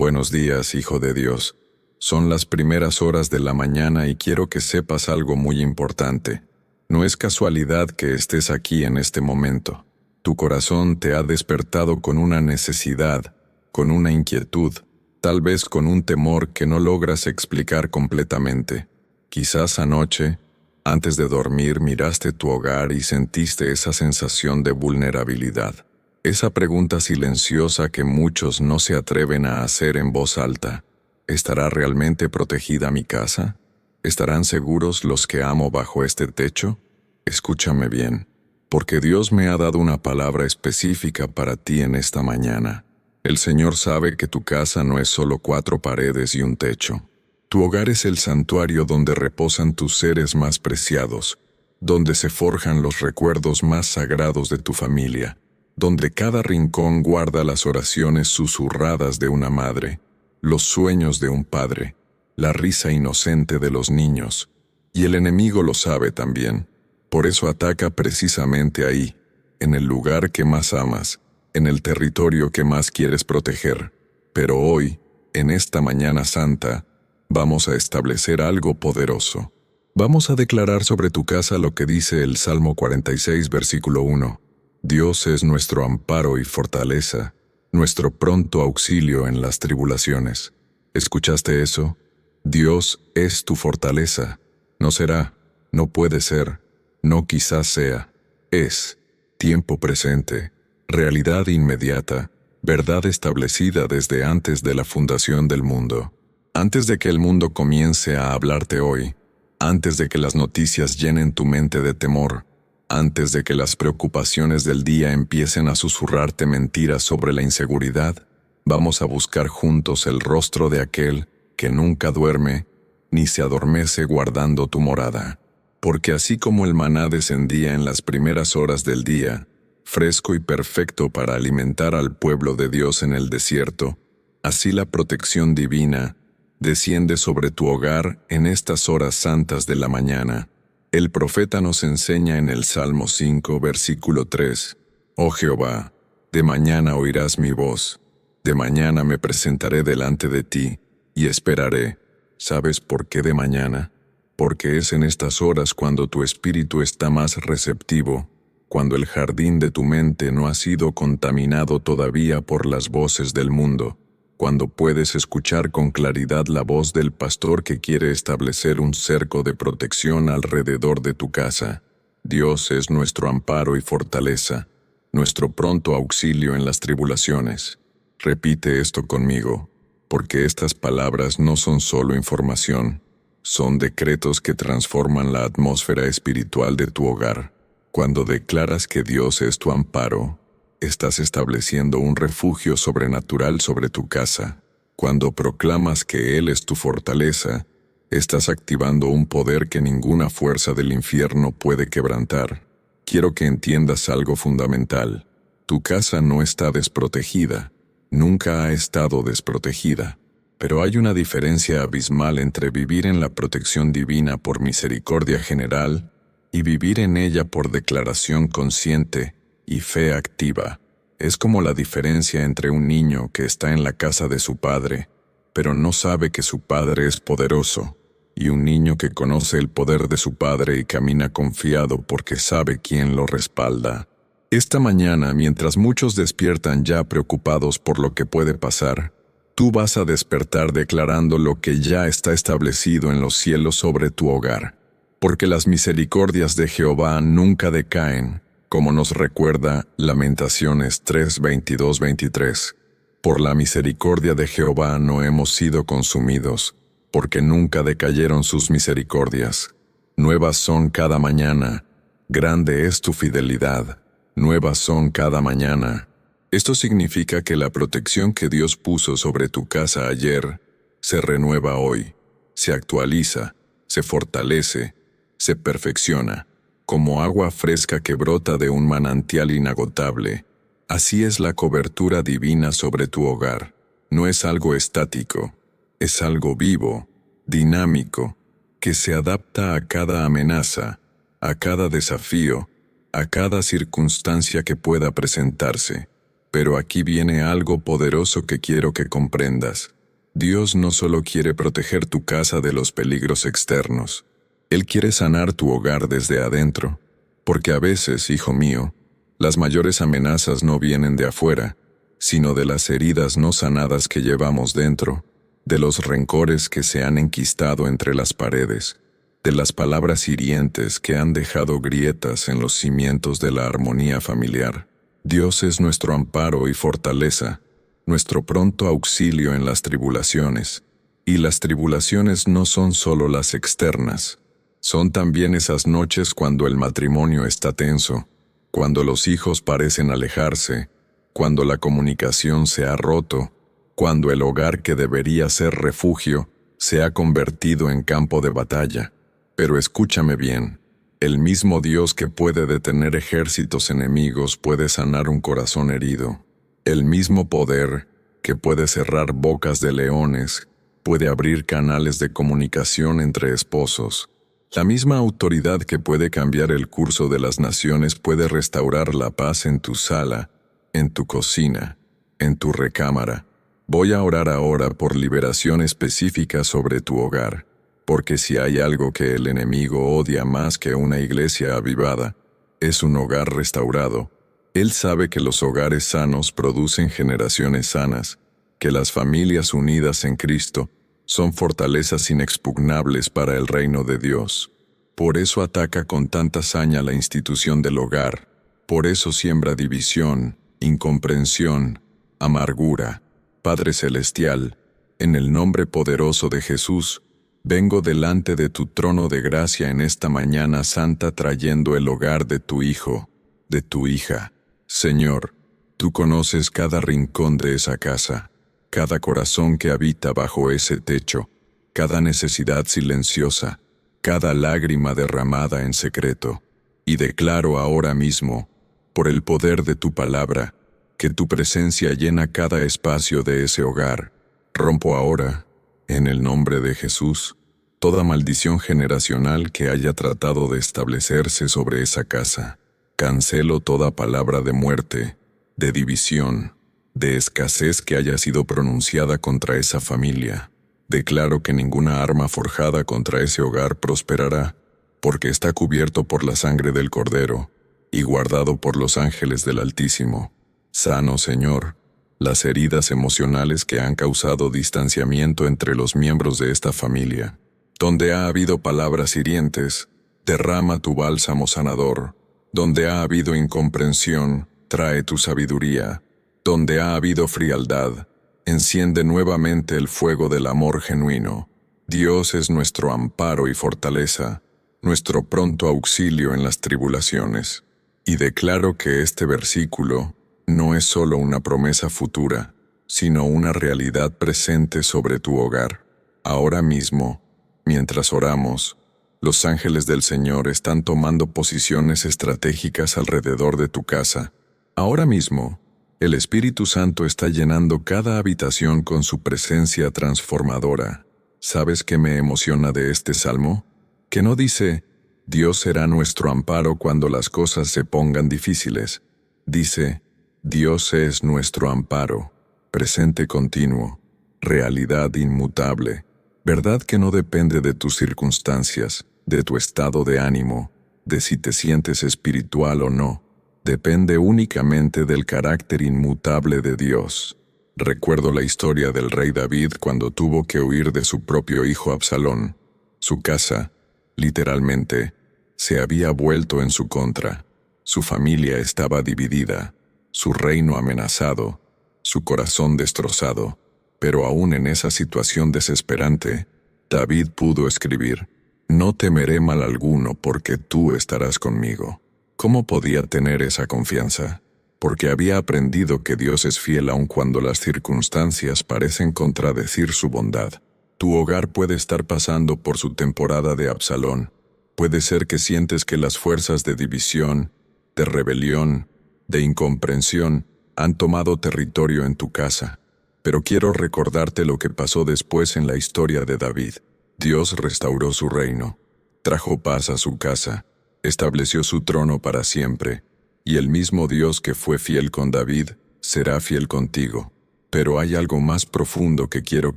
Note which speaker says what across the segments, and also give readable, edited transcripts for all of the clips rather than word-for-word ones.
Speaker 1: Buenos días, Hijo de Dios. Son las primeras horas de la mañana y quiero que sepas algo muy importante. No es casualidad que estés aquí en este momento. Tu corazón te ha despertado con una necesidad, con una inquietud, tal vez con un temor que no logras explicar completamente. Quizás anoche, antes de dormir, miraste tu hogar y sentiste esa sensación de vulnerabilidad. Esa pregunta silenciosa que muchos no se atreven a hacer en voz alta. ¿Estará realmente protegida mi casa? ¿Estarán seguros los que amo bajo este techo? Escúchame bien, porque Dios me ha dado una palabra específica para ti en esta mañana. El Señor sabe que tu casa no es solo 4 paredes y un techo. Tu hogar es el santuario donde reposan tus seres más preciados, donde se forjan los recuerdos más sagrados de tu familia, donde cada rincón guarda las oraciones susurradas de una madre, los sueños de un padre, la risa inocente de los niños. Y el enemigo lo sabe también. Por eso ataca precisamente ahí, en el lugar que más amas, en el territorio que más quieres proteger. Pero hoy, en esta mañana santa, vamos a establecer algo poderoso. Vamos a declarar sobre tu casa lo que dice el Salmo 46, versículo 1. Dios es nuestro amparo y fortaleza, nuestro pronto auxilio en las tribulaciones. ¿Escuchaste eso? Dios es tu fortaleza. No será, no puede ser, no quizás sea. Es tiempo presente, realidad inmediata, verdad establecida desde antes de la fundación del mundo. Antes de que el mundo comience a hablarte hoy, antes de que las noticias llenen tu mente de temor, antes de que las preocupaciones del día empiecen a susurrarte mentiras sobre la inseguridad, vamos a buscar juntos el rostro de aquel que nunca duerme ni se adormece guardando tu morada. Porque así como el maná descendía en las primeras horas del día, fresco y perfecto para alimentar al pueblo de Dios en el desierto, así la protección divina desciende sobre tu hogar en estas horas santas de la mañana. El profeta nos enseña en el Salmo 5, versículo 3, «Oh Jehová, de mañana oirás mi voz, de mañana me presentaré delante de ti y esperaré». ¿Sabes por qué de mañana? Porque es en estas horas cuando tu espíritu está más receptivo, cuando el jardín de tu mente no ha sido contaminado todavía por las voces del mundo, cuando puedes escuchar con claridad la voz del pastor que quiere establecer un cerco de protección alrededor de tu casa. Dios es nuestro amparo y fortaleza, nuestro pronto auxilio en las tribulaciones. Repite esto conmigo, porque estas palabras no son solo información, son decretos que transforman la atmósfera espiritual de tu hogar. Cuando declaras que Dios es tu amparo, estás estableciendo un refugio sobrenatural sobre tu casa. Cuando proclamas que Él es tu fortaleza, estás activando un poder que ninguna fuerza del infierno puede quebrantar. Quiero que entiendas algo fundamental. Tu casa no está desprotegida, nunca ha estado desprotegida. Pero hay una diferencia abismal entre vivir en la protección divina por misericordia general y vivir en ella por declaración consciente y fe activa. Es como la diferencia entre un niño que está en la casa de su padre, pero no sabe que su padre es poderoso, y un niño que conoce el poder de su padre y camina confiado porque sabe quién lo respalda. Esta mañana, mientras muchos despiertan ya preocupados por lo que puede pasar, tú vas a despertar declarando lo que ya está establecido en los cielos sobre tu hogar. Porque las misericordias de Jehová nunca decaen, como nos recuerda Lamentaciones 3, 22, 23. Por la misericordia de Jehová no hemos sido consumidos, porque nunca decayeron sus misericordias. Nuevas son cada mañana, grande es tu fidelidad, nuevas son cada mañana. Esto significa que la protección que Dios puso sobre tu casa ayer se renueva hoy, se actualiza, se fortalece, se perfecciona. Como agua fresca que brota de un manantial inagotable, así es la cobertura divina sobre tu hogar. No es algo estático, es algo vivo, dinámico, que se adapta a cada amenaza, a cada desafío, a cada circunstancia que pueda presentarse. Pero aquí viene algo poderoso que quiero que comprendas. Dios no solo quiere proteger tu casa de los peligros externos. Él quiere sanar tu hogar desde adentro. Porque a veces, hijo mío, las mayores amenazas no vienen de afuera, sino de las heridas no sanadas que llevamos dentro, de los rencores que se han enquistado entre las paredes, de las palabras hirientes que han dejado grietas en los cimientos de la armonía familiar. Dios es nuestro amparo y fortaleza, nuestro pronto auxilio en las tribulaciones. Y las tribulaciones no son solo las externas, son también esas noches cuando el matrimonio está tenso, cuando los hijos parecen alejarse, cuando la comunicación se ha roto, cuando el hogar que debería ser refugio se ha convertido en campo de batalla. Pero escúchame bien, el mismo Dios que puede detener ejércitos enemigos puede sanar un corazón herido. El mismo poder que puede cerrar bocas de leones puede abrir canales de comunicación entre esposos. La misma autoridad que puede cambiar el curso de las naciones puede restaurar la paz en tu sala, en tu cocina, en tu recámara. Voy a orar ahora por liberación específica sobre tu hogar, porque si hay algo que el enemigo odia más que una iglesia avivada, es un hogar restaurado. Él sabe que los hogares sanos producen generaciones sanas, que las familias unidas en Cristo son fortalezas inexpugnables para el reino de Dios. Por eso ataca con tanta saña la institución del hogar, por eso siembra división, incomprensión, amargura. Padre Celestial, en el nombre poderoso de Jesús, vengo delante de tu trono de gracia en esta mañana santa trayendo el hogar de tu hijo, de tu hija. Señor, tú conoces cada rincón de esa casa, cada corazón que habita bajo ese techo, cada necesidad silenciosa, cada lágrima derramada en secreto. Y declaro ahora mismo, por el poder de tu palabra, que tu presencia llena cada espacio de ese hogar. Rompo ahora, en el nombre de Jesús, toda maldición generacional que haya tratado de establecerse sobre esa casa. Cancelo toda palabra de muerte, de división, de escasez que haya sido pronunciada contra esa familia. Declaro que ninguna arma forjada contra ese hogar prosperará, porque está cubierto por la sangre del Cordero y guardado por los ángeles del Altísimo. Sano, Señor, las heridas emocionales que han causado distanciamiento entre los miembros de esta familia. Donde ha habido palabras hirientes, derrama tu bálsamo sanador. Donde ha habido incomprensión, trae tu sabiduría. Donde ha habido frialdad, enciende nuevamente el fuego del amor genuino. Dios es nuestro amparo y fortaleza, nuestro pronto auxilio en las tribulaciones. Y declaro que este versículo no es solo una promesa futura, sino una realidad presente sobre tu hogar. Ahora mismo, mientras oramos, los ángeles del Señor están tomando posiciones estratégicas alrededor de tu casa. Ahora mismo, el Espíritu Santo está llenando cada habitación con su presencia transformadora. ¿Sabes qué me emociona de este salmo? Que no dice, Dios será nuestro amparo cuando las cosas se pongan difíciles. Dice, Dios es nuestro amparo, presente continuo, realidad inmutable, verdad que no depende de tus circunstancias, de tu estado de ánimo, de si te sientes espiritual o no, depende únicamente del carácter inmutable de Dios. Recuerdo la historia del rey David cuando tuvo que huir de su propio hijo Absalón. Su casa, literalmente, se había vuelto en su contra. Su familia estaba dividida, su reino amenazado, su corazón destrozado. Pero aún en esa situación desesperante, David pudo escribir, «No temeré mal alguno porque tú estarás conmigo». ¿Cómo podía tener esa confianza? Porque había aprendido que Dios es fiel aun cuando las circunstancias parecen contradecir su bondad. Tu hogar puede estar pasando por su temporada de Absalón. Puede ser que sientes que las fuerzas de división, de rebelión, de incomprensión han tomado territorio en tu casa. Pero quiero recordarte lo que pasó después en la historia de David. Dios restauró su reino, trajo paz a su casa, estableció su trono para siempre, y el mismo Dios que fue fiel con David, será fiel contigo. Pero hay algo más profundo que quiero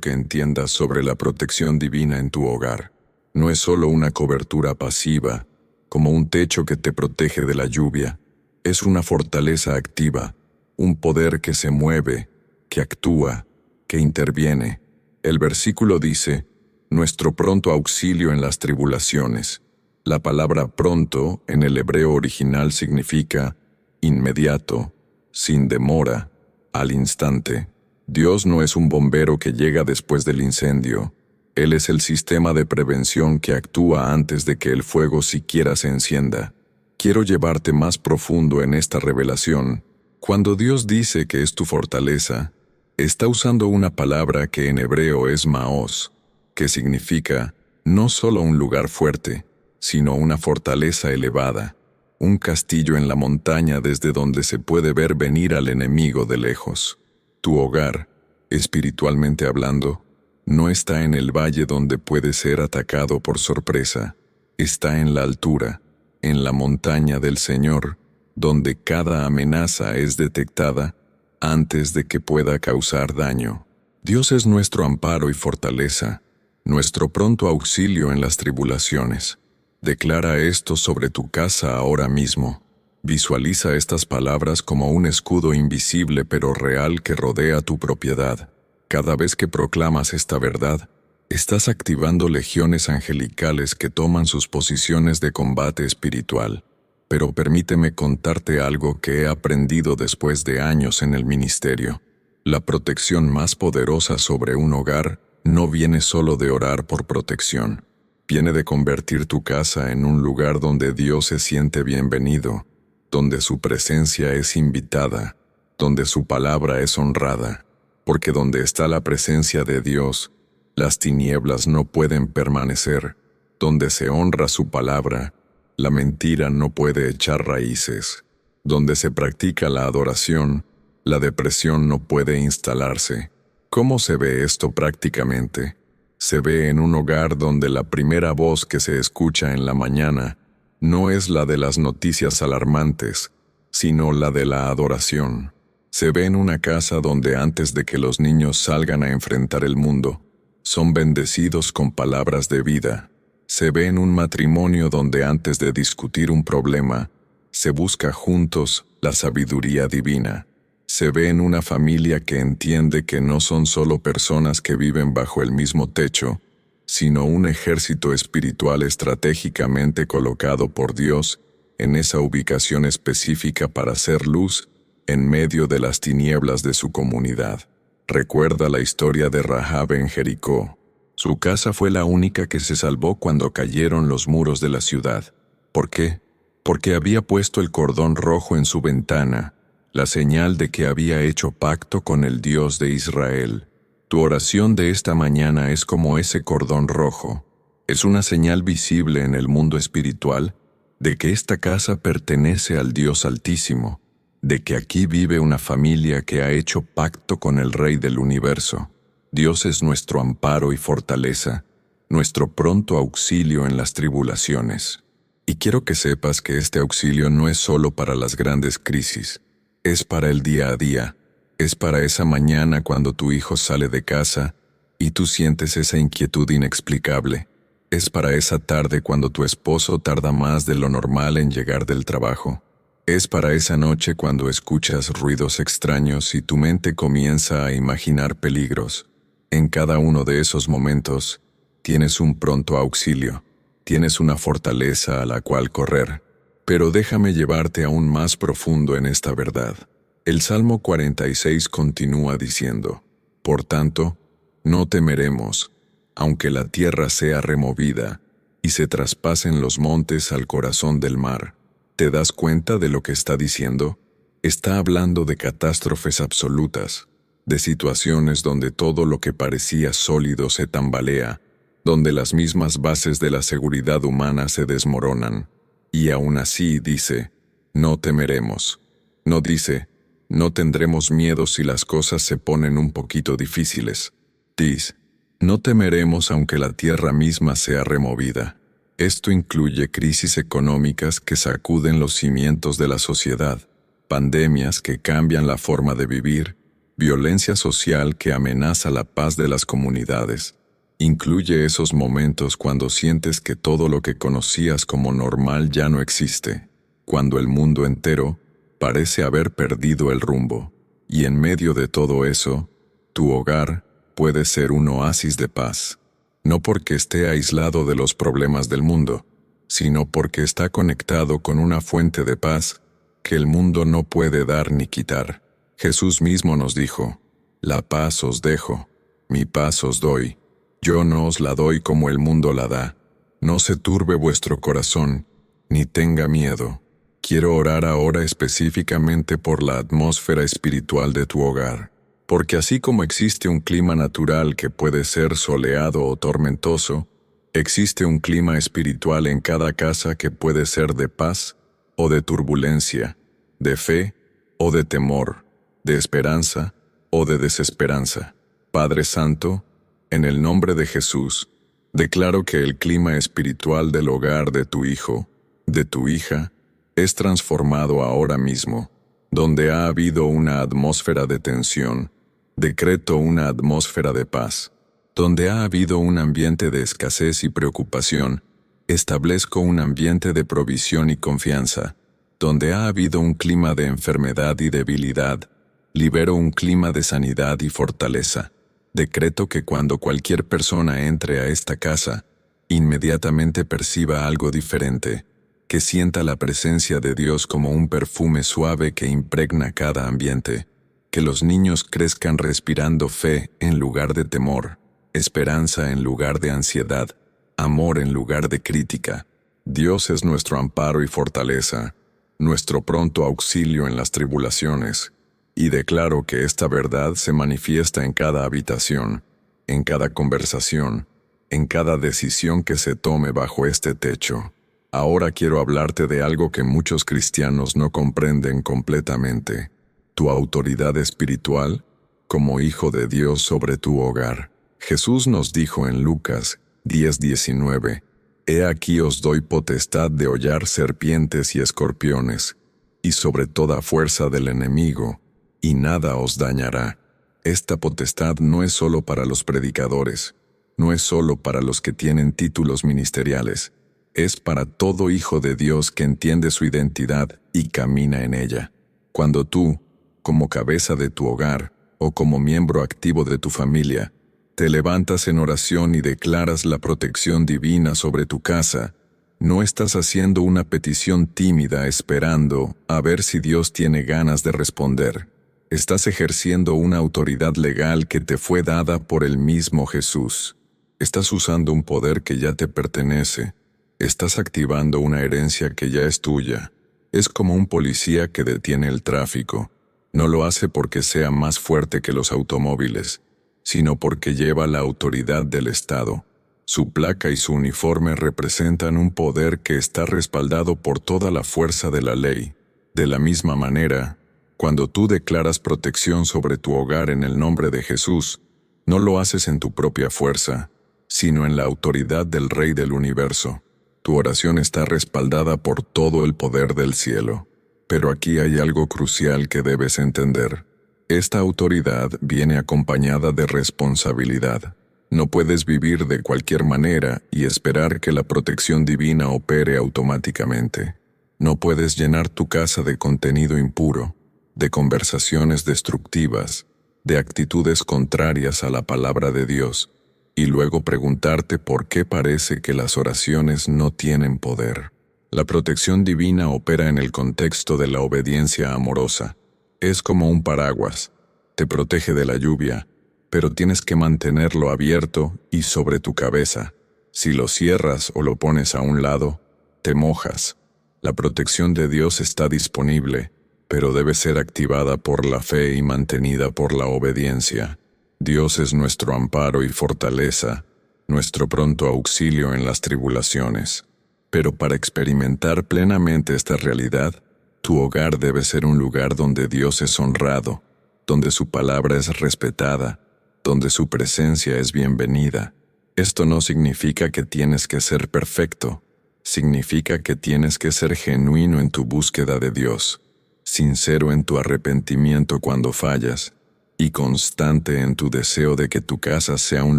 Speaker 1: que entiendas sobre la protección divina en tu hogar. No es solo una cobertura pasiva, como un techo que te protege de la lluvia. Es una fortaleza activa, un poder que se mueve, que actúa, que interviene. El versículo dice, nuestro pronto auxilio en las tribulaciones. La palabra pronto en el hebreo original significa inmediato, sin demora, al instante. Dios no es un bombero que llega después del incendio. Él es el sistema de prevención que actúa antes de que el fuego siquiera se encienda. Quiero llevarte más profundo en esta revelación. Cuando Dios dice que es tu fortaleza, está usando una palabra que en hebreo es maos, que significa no solo un lugar fuerte, sino una fortaleza elevada, un castillo en la montaña desde donde se puede ver venir al enemigo de lejos. Tu hogar, espiritualmente hablando, no está en el valle donde puede ser atacado por sorpresa, está en la altura, en la montaña del Señor, donde cada amenaza es detectada antes de que pueda causar daño. Dios es nuestro amparo y fortaleza, nuestro pronto auxilio en las tribulaciones. Declara esto sobre tu casa ahora mismo. Visualiza estas palabras como un escudo invisible pero real que rodea tu propiedad. Cada vez que proclamas esta verdad, estás activando legiones angelicales que toman sus posiciones de combate espiritual. Pero permíteme contarte algo que he aprendido después de años en el ministerio. La protección más poderosa sobre un hogar no viene solo de orar por protección. Viene de convertir tu casa en un lugar donde Dios se siente bienvenido, donde su presencia es invitada, donde su palabra es honrada. Porque donde está la presencia de Dios, las tinieblas no pueden permanecer. Donde se honra su palabra, la mentira no puede echar raíces. Donde se practica la adoración, la depresión no puede instalarse. ¿Cómo se ve esto prácticamente? Se ve en un hogar donde la primera voz que se escucha en la mañana no es la de las noticias alarmantes, sino la de la adoración. Se ve en una casa donde antes de que los niños salgan a enfrentar el mundo, son bendecidos con palabras de vida. Se ve en un matrimonio donde antes de discutir un problema, se busca juntos la sabiduría divina. Se ve en una familia que entiende que no son solo personas que viven bajo el mismo techo, sino un ejército espiritual estratégicamente colocado por Dios en esa ubicación específica para hacer luz en medio de las tinieblas de su comunidad. Recuerda la historia de Rahab en Jericó. Su casa fue la única que se salvó cuando cayeron los muros de la ciudad. ¿Por qué? Porque había puesto el cordón rojo en su ventana, la señal de que había hecho pacto con el Dios de Israel. Tu oración de esta mañana es como ese cordón rojo. Es una señal visible en el mundo espiritual de que esta casa pertenece al Dios Altísimo, de que aquí vive una familia que ha hecho pacto con el Rey del Universo. Dios es nuestro amparo y fortaleza, nuestro pronto auxilio en las tribulaciones. Y quiero que sepas que este auxilio no es solo para las grandes crisis, es para el día a día, es para esa mañana cuando tu hijo sale de casa y tú sientes esa inquietud inexplicable, es para esa tarde cuando tu esposo tarda más de lo normal en llegar del trabajo, es para esa noche cuando escuchas ruidos extraños y tu mente comienza a imaginar peligros. En cada uno de esos momentos, tienes un pronto auxilio, tienes una fortaleza a la cual correr. Pero déjame llevarte aún más profundo en esta verdad. El Salmo 46 continúa diciendo, por tanto, no temeremos, aunque la tierra sea removida y se traspasen los montes al corazón del mar. ¿Te das cuenta de lo que está diciendo? Está hablando de catástrofes absolutas, de situaciones donde todo lo que parecía sólido se tambalea, donde las mismas bases de la seguridad humana se desmoronan. Y aún así dice, no temeremos. No dice, no tendremos miedo si las cosas se ponen un poquito difíciles. Dice, no temeremos aunque la tierra misma sea removida. Esto incluye crisis económicas que sacuden los cimientos de la sociedad, pandemias que cambian la forma de vivir, violencia social que amenaza la paz de las comunidades. Incluye esos momentos cuando sientes que todo lo que conocías como normal ya no existe, cuando el mundo entero parece haber perdido el rumbo. Y en medio de todo eso, tu hogar puede ser un oasis de paz. No porque esté aislado de los problemas del mundo, sino porque está conectado con una fuente de paz que el mundo no puede dar ni quitar. Jesús mismo nos dijo: «La paz os dejo, mi paz os doy. Yo no os la doy como el mundo la da. No se turbe vuestro corazón, ni tenga miedo». Quiero orar ahora específicamente por la atmósfera espiritual de tu hogar, porque así como existe un clima natural que puede ser soleado o tormentoso, existe un clima espiritual en cada casa que puede ser de paz o de turbulencia, de fe o de temor, de esperanza o de desesperanza. Padre Santo, en el nombre de Jesús, declaro que el clima espiritual del hogar de tu hijo, de tu hija, es transformado ahora mismo. Donde ha habido una atmósfera de tensión, decreto una atmósfera de paz. Donde ha habido un ambiente de escasez y preocupación, establezco un ambiente de provisión y confianza. Donde ha habido un clima de enfermedad y debilidad, libero un clima de sanidad y fortaleza. Decreto que cuando cualquier persona entre a esta casa, inmediatamente perciba algo diferente, que sienta la presencia de Dios como un perfume suave que impregna cada ambiente, que los niños crezcan respirando fe en lugar de temor, esperanza en lugar de ansiedad, amor en lugar de crítica. Dios es nuestro amparo y fortaleza, nuestro pronto auxilio en las tribulaciones, y declaro que esta verdad se manifiesta en cada habitación, en cada conversación, en cada decisión que se tome bajo este techo. Ahora quiero hablarte de algo que muchos cristianos no comprenden completamente: tu autoridad espiritual como hijo de Dios sobre tu hogar. Jesús nos dijo en Lucas 10:19, «He aquí os doy potestad de hollar serpientes y escorpiones, y sobre toda fuerza del enemigo, y nada os dañará». Esta potestad no es solo para los predicadores, no es solo para los que tienen títulos ministeriales, es para todo hijo de Dios que entiende su identidad y camina en ella. Cuando tú, como cabeza de tu hogar o como miembro activo de tu familia, te levantas en oración y declaras la protección divina sobre tu casa, no estás haciendo una petición tímida esperando a ver si Dios tiene ganas de responder. Estás ejerciendo una autoridad legal que te fue dada por el mismo Jesús. Estás usando un poder que ya te pertenece. Estás activando una herencia que ya es tuya. Es como un policía que detiene el tráfico. No lo hace porque sea más fuerte que los automóviles, sino porque lleva la autoridad del Estado. Su placa y su uniforme representan un poder que está respaldado por toda la fuerza de la ley. De la misma manera, cuando tú declaras protección sobre tu hogar en el nombre de Jesús, no lo haces en tu propia fuerza, sino en la autoridad del Rey del universo. Tu oración está respaldada por todo el poder del cielo. Pero aquí hay algo crucial que debes entender. Esta autoridad viene acompañada de responsabilidad. No puedes vivir de cualquier manera y esperar que la protección divina opere automáticamente. No puedes llenar tu casa de contenido impuro, de conversaciones destructivas, de actitudes contrarias a la palabra de Dios, y luego preguntarte por qué parece que las oraciones no tienen poder. La protección divina opera en el contexto de la obediencia amorosa. Es como un paraguas. Te protege de la lluvia, pero tienes que mantenerlo abierto y sobre tu cabeza. Si lo cierras o lo pones a un lado, te mojas. La protección de Dios está disponible, pero debe ser activada por la fe y mantenida por la obediencia. Dios es nuestro amparo y fortaleza, nuestro pronto auxilio en las tribulaciones. Pero para experimentar plenamente esta realidad, tu hogar debe ser un lugar donde Dios es honrado, donde su palabra es respetada, donde su presencia es bienvenida. Esto no significa que tienes que ser perfecto, significa que tienes que ser genuino en tu búsqueda de Dios. sincero en tu arrepentimiento cuando fallas, y constante en tu deseo de que tu casa sea un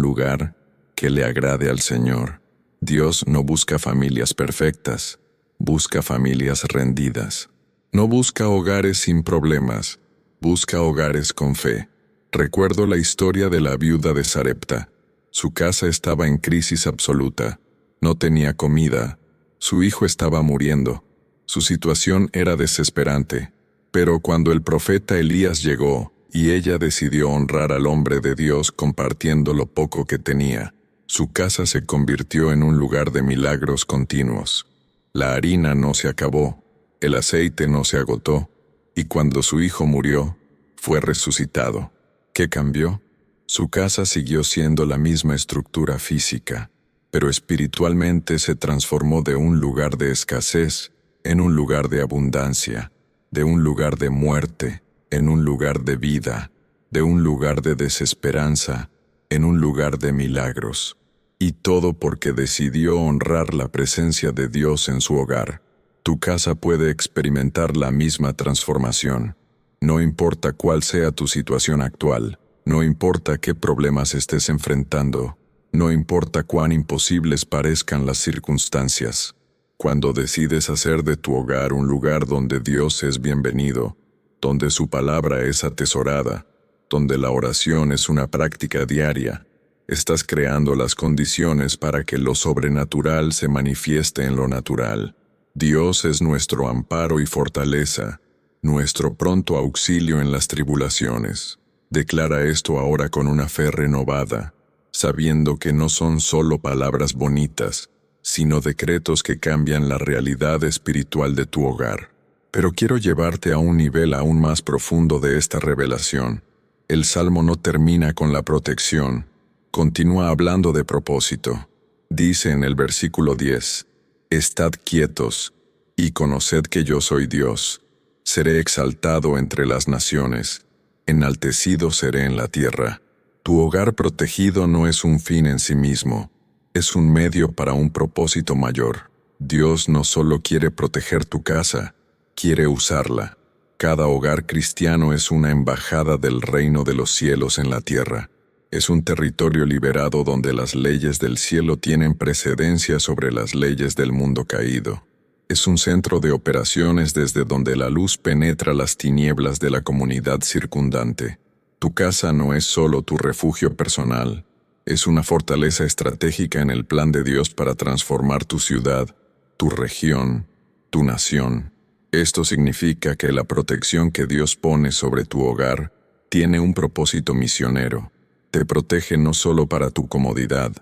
Speaker 1: lugar que le agrade al Señor. Dios no busca familias perfectas, busca familias rendidas. No busca hogares sin problemas, busca hogares con fe. Recuerdo la historia de la viuda de Sarepta. Su casa estaba en crisis absoluta. No tenía comida. Su hijo estaba muriendo. Su situación era desesperante. Pero cuando el profeta Elías llegó, y ella decidió honrar al hombre de Dios compartiendo lo poco que tenía, su casa se convirtió en un lugar de milagros continuos. La harina no se acabó, el aceite no se agotó, y cuando su hijo murió, fue resucitado. ¿Qué cambió? Su casa siguió siendo la misma estructura física, pero espiritualmente se transformó de un lugar de escasez en un lugar de abundancia, de un lugar de muerte en un lugar de vida, de un lugar de desesperanza en un lugar de milagros. Y todo porque decidió honrar la presencia de Dios en su hogar. Tu casa puede experimentar la misma transformación. No importa cuál sea tu situación actual, no importa qué problemas estés enfrentando, no importa cuán imposibles parezcan las circunstancias. Cuando decides hacer de tu hogar un lugar donde Dios es bienvenido, donde su palabra es atesorada, donde la oración es una práctica diaria, estás creando las condiciones para que lo sobrenatural se manifieste en lo natural. Dios es nuestro amparo y fortaleza, nuestro pronto auxilio en las tribulaciones. Declara esto ahora con una fe renovada, sabiendo que no son solo palabras bonitas, sino decretos que cambian la realidad espiritual de tu hogar. Pero quiero llevarte a un nivel aún más profundo de esta revelación. El Salmo no termina con la protección, continúa hablando de propósito. Dice en el versículo 10, «Estad quietos, y conoced que yo soy Dios. Seré exaltado entre las naciones, enaltecido seré en la tierra». Tu hogar protegido no es un fin en sí mismo, es un medio para un propósito mayor. Dios no solo quiere proteger tu casa, quiere usarla. Cada hogar cristiano es una embajada del reino de los cielos en la tierra. Es un territorio liberado donde las leyes del cielo tienen precedencia sobre las leyes del mundo caído. Es un centro de operaciones desde donde la luz penetra las tinieblas de la comunidad circundante. Tu casa no es solo tu refugio personal, es una fortaleza estratégica en el plan de Dios para transformar tu ciudad, tu región, tu nación. Esto significa que la protección que Dios pone sobre tu hogar tiene un propósito misionero. Te protege no solo para tu comodidad,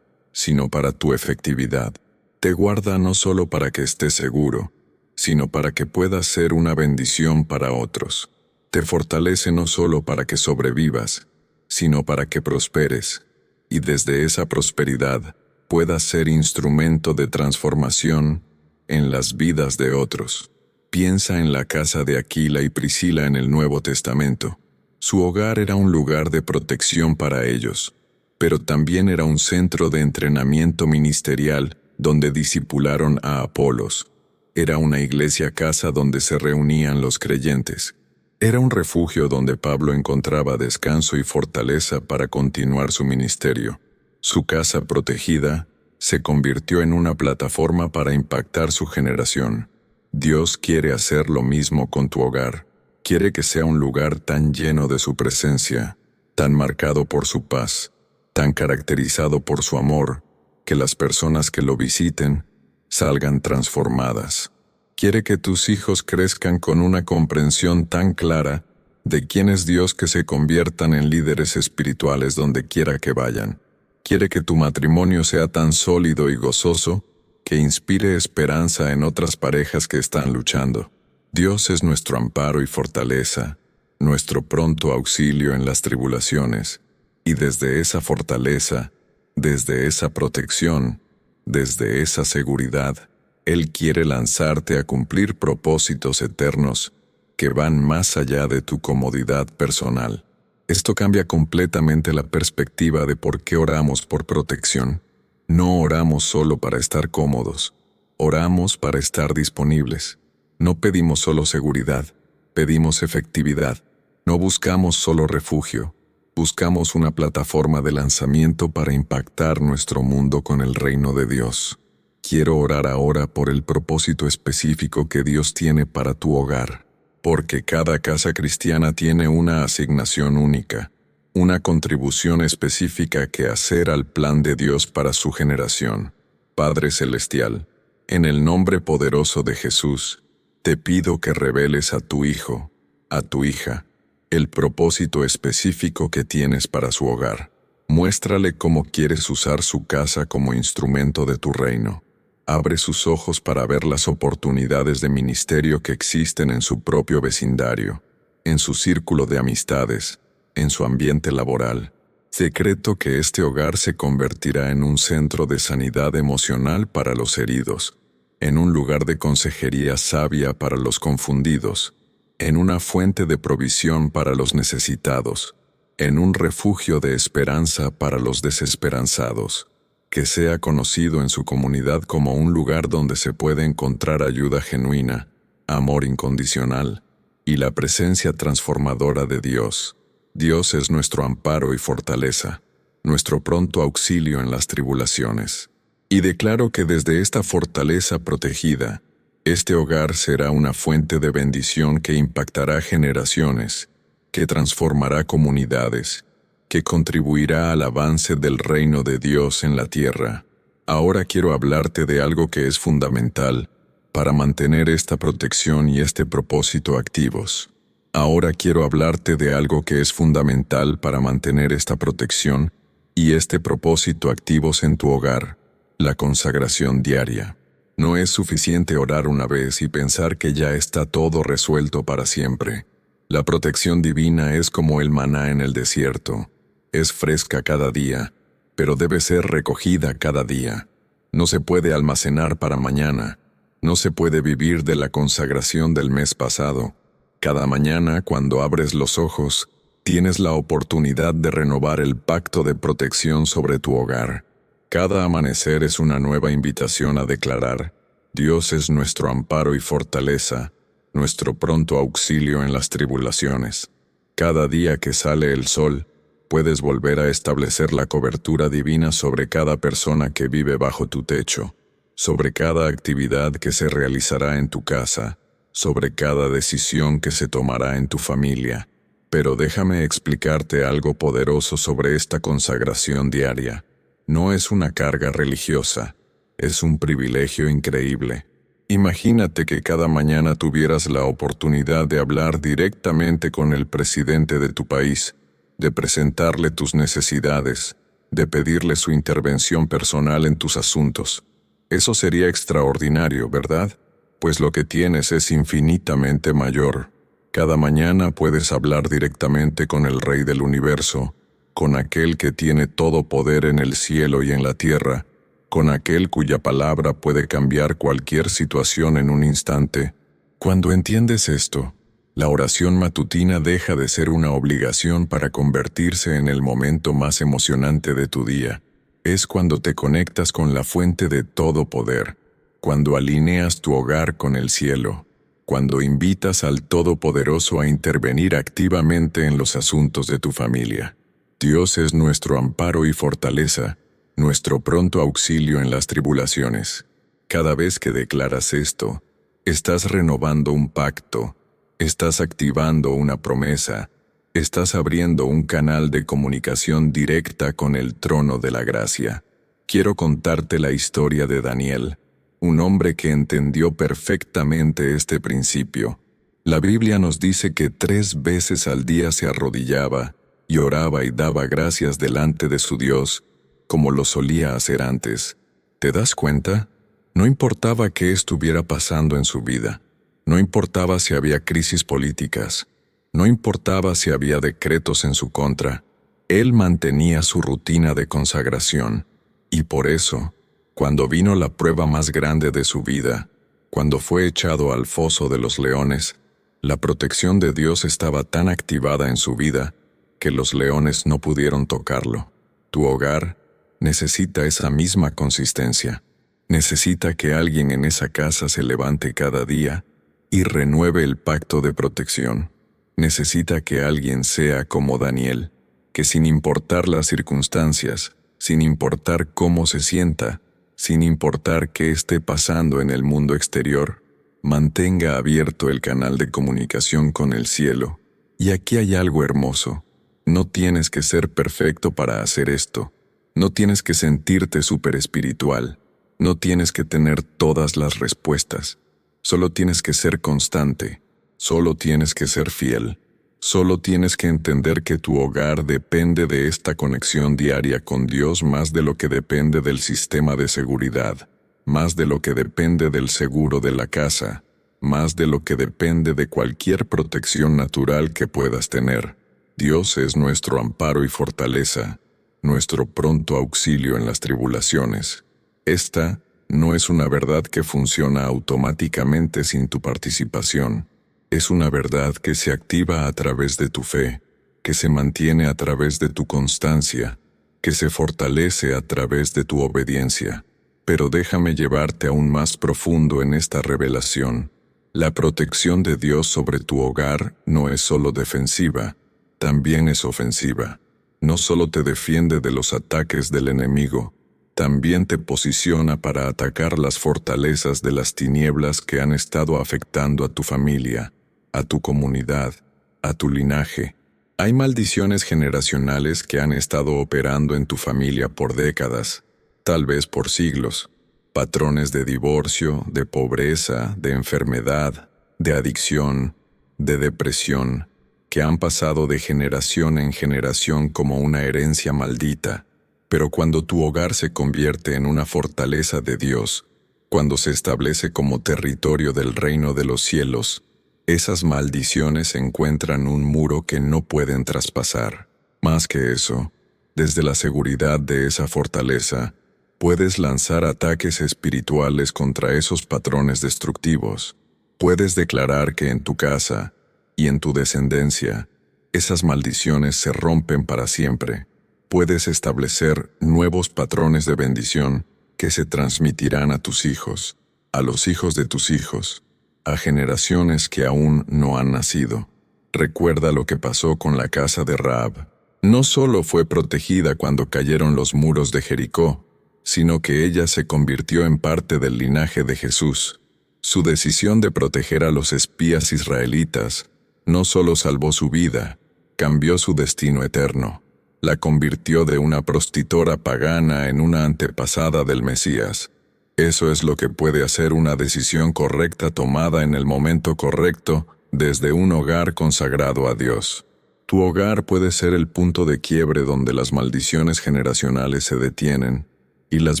Speaker 1: sino para tu efectividad. Te guarda no solo para que estés seguro, sino para que puedas ser una bendición para otros. Te fortalece no solo para que sobrevivas, sino para que prosperes, y desde esa prosperidad puedas ser instrumento de transformación en las vidas de otros. Piensa en la casa de Aquila y Priscila en el Nuevo Testamento. Su hogar era un lugar de protección para ellos, pero también era un centro de entrenamiento ministerial donde discipularon a Apolos. Era una iglesia-casa donde se reunían los creyentes. Era un refugio donde Pablo encontraba descanso y fortaleza para continuar su ministerio. Su casa protegida se convirtió en una plataforma para impactar su generación. Dios quiere hacer lo mismo con tu hogar. Quiere que sea un lugar tan lleno de su presencia, tan marcado por su paz, tan caracterizado por su amor, que las personas que lo visiten salgan transformadas. Quiere que tus hijos crezcan con una comprensión tan clara de quién es Dios que se conviertan en líderes espirituales donde quiera que vayan. Quiere que tu matrimonio sea tan sólido y gozoso que inspire esperanza en otras parejas que están luchando. Dios es nuestro amparo y fortaleza, nuestro pronto auxilio en las tribulaciones, y desde esa fortaleza, desde esa protección, desde esa seguridad, Él quiere lanzarte a cumplir propósitos eternos que van más allá de tu comodidad personal. Esto cambia completamente la perspectiva de por qué oramos por protección. No oramos solo para estar cómodos, oramos para estar disponibles. No pedimos solo seguridad, Pedimos efectividad. No buscamos solo refugio. Buscamos una plataforma de lanzamiento para impactar nuestro mundo con el reino de Dios. Quiero orar ahora por el propósito específico que Dios tiene para tu hogar, porque cada casa cristiana tiene una asignación única, una contribución específica que hacer al plan de Dios para su generación. Padre Celestial, en el nombre poderoso de Jesús, te pido que reveles a tu hijo, a tu hija, el propósito específico que tienes para su hogar. Muéstrale cómo quieres usar su casa como instrumento de tu reino. Abre sus ojos para ver las oportunidades de ministerio que existen en su propio vecindario, en su círculo de amistades, en su ambiente laboral. Decreto que este hogar se convertirá en un centro de sanidad emocional para los heridos, en un lugar de consejería sabia para los confundidos, en una fuente de provisión para los necesitados, en un refugio de esperanza para los desesperanzados, que sea conocido en su comunidad como un lugar donde se puede encontrar ayuda genuina, amor incondicional y la presencia transformadora de Dios. Dios es nuestro amparo y fortaleza, nuestro pronto auxilio en las tribulaciones. Y declaro que desde esta fortaleza protegida, este hogar será una fuente de bendición que impactará generaciones, que transformará comunidades, que contribuirá al avance del reino de Dios en la tierra. Ahora quiero hablarte de algo que es fundamental para mantener esta protección y este propósito activos. Ahora quiero hablarte de algo que es fundamental para mantener esta protección y este propósito activos en tu hogar, la consagración diaria. No es suficiente orar una vez y pensar que ya está todo resuelto para siempre. La protección divina es como el maná en el desierto. Es fresca cada día, pero debe ser recogida cada día. No se puede almacenar para mañana. No se puede vivir de la consagración del mes pasado. Cada mañana, cuando abres los ojos, tienes la oportunidad de renovar el pacto de protección sobre tu hogar. Cada amanecer es una nueva invitación a declarar: Dios es nuestro amparo y fortaleza, nuestro pronto auxilio en las tribulaciones. Cada día que sale el sol, puedes volver a establecer la cobertura divina sobre cada persona que vive bajo tu techo, sobre cada actividad que se realizará en tu casa, sobre cada decisión que se tomará en tu familia. Pero déjame explicarte algo poderoso sobre esta consagración diaria. No es una carga religiosa, es un privilegio increíble. Imagínate que cada mañana tuvieras la oportunidad de hablar directamente con el presidente de tu país, de presentarle tus necesidades, de pedirle su intervención personal en tus asuntos. Eso sería extraordinario, ¿verdad? Pues lo que tienes es infinitamente mayor. Cada mañana puedes hablar directamente con el Rey del Universo, con aquel que tiene todo poder en el cielo y en la tierra, con aquel cuya palabra puede cambiar cualquier situación en un instante. Cuando entiendes esto, la oración matutina deja de ser una obligación para convertirse en el momento más emocionante de tu día. Es cuando te conectas con la fuente de todo poder, cuando alineas tu hogar con el cielo, cuando invitas al Todopoderoso a intervenir activamente en los asuntos de tu familia. Dios es nuestro amparo y fortaleza, nuestro pronto auxilio en las tribulaciones. Cada vez que declaras esto, estás renovando un pacto, estás activando una promesa, estás abriendo un canal de comunicación directa con el trono de la gracia. Quiero contarte la historia de Daniel, un hombre que entendió perfectamente este principio. La Biblia nos dice que 3 veces al día se arrodillaba y oraba y daba gracias delante de su Dios, como lo solía hacer antes. ¿Te das cuenta? No importaba qué estuviera pasando en su vida. No importaba si había crisis políticas. No importaba si había decretos en su contra. Él mantenía su rutina de consagración. Y por eso, cuando vino la prueba más grande de su vida, cuando fue echado al foso de los leones, la protección de Dios estaba tan activada en su vida que los leones no pudieron tocarlo. Tu hogar necesita esa misma consistencia. Necesita que alguien en esa casa se levante cada día y renueve el pacto de protección. Necesita que alguien sea como Daniel, que sin importar las circunstancias, sin importar cómo se sienta, sin importar qué esté pasando en el mundo exterior, mantenga abierto el canal de comunicación con el cielo. Y aquí hay algo hermoso. No tienes que ser perfecto para hacer esto. No tienes que sentirte súper espiritual. No tienes que tener todas las respuestas. Solo tienes que ser constante. Solo tienes que ser fiel. Solo tienes que entender que tu hogar depende de esta conexión diaria con Dios más de lo que depende del sistema de seguridad, más de lo que depende del seguro de la casa, más de lo que depende de cualquier protección natural que puedas tener. Dios es nuestro amparo y fortaleza, nuestro pronto auxilio en las tribulaciones. Esta no es una verdad que funciona automáticamente sin tu participación. Es una verdad que se activa a través de tu fe, que se mantiene a través de tu constancia, que se fortalece a través de tu obediencia. Pero déjame llevarte aún más profundo en esta revelación. La protección de Dios sobre tu hogar no es solo defensiva, también es ofensiva. No solo te defiende de los ataques del enemigo, también te posiciona para atacar las fortalezas de las tinieblas que han estado afectando a tu familia, a tu comunidad, a tu linaje. Hay maldiciones generacionales que han estado operando en tu familia por décadas, tal vez por siglos. Patrones de divorcio, de pobreza, de enfermedad, de adicción, de depresión, que han pasado de generación en generación como una herencia maldita. Pero cuando tu hogar se convierte en una fortaleza de Dios, cuando se establece como territorio del reino de los cielos, esas maldiciones encuentran un muro que no pueden traspasar. Más que eso, desde la seguridad de esa fortaleza, puedes lanzar ataques espirituales contra esos patrones destructivos. Puedes declarar que en tu casa y en tu descendencia, esas maldiciones se rompen para siempre. Puedes establecer nuevos patrones de bendición que se transmitirán a tus hijos, a los hijos de tus hijos, a generaciones que aún no han nacido. Recuerda lo que pasó con la casa de Rahab. No solo fue protegida cuando cayeron los muros de Jericó, sino que ella se convirtió en parte del linaje de Jesús. Su decisión de proteger a los espías israelitas no solo salvó su vida, cambió su destino eterno. La convirtió de una prostituta pagana en una antepasada del Mesías. Eso es lo que puede hacer una decisión correcta tomada en el momento correcto desde un hogar consagrado a Dios. Tu hogar puede ser el punto de quiebre donde las maldiciones generacionales se detienen y las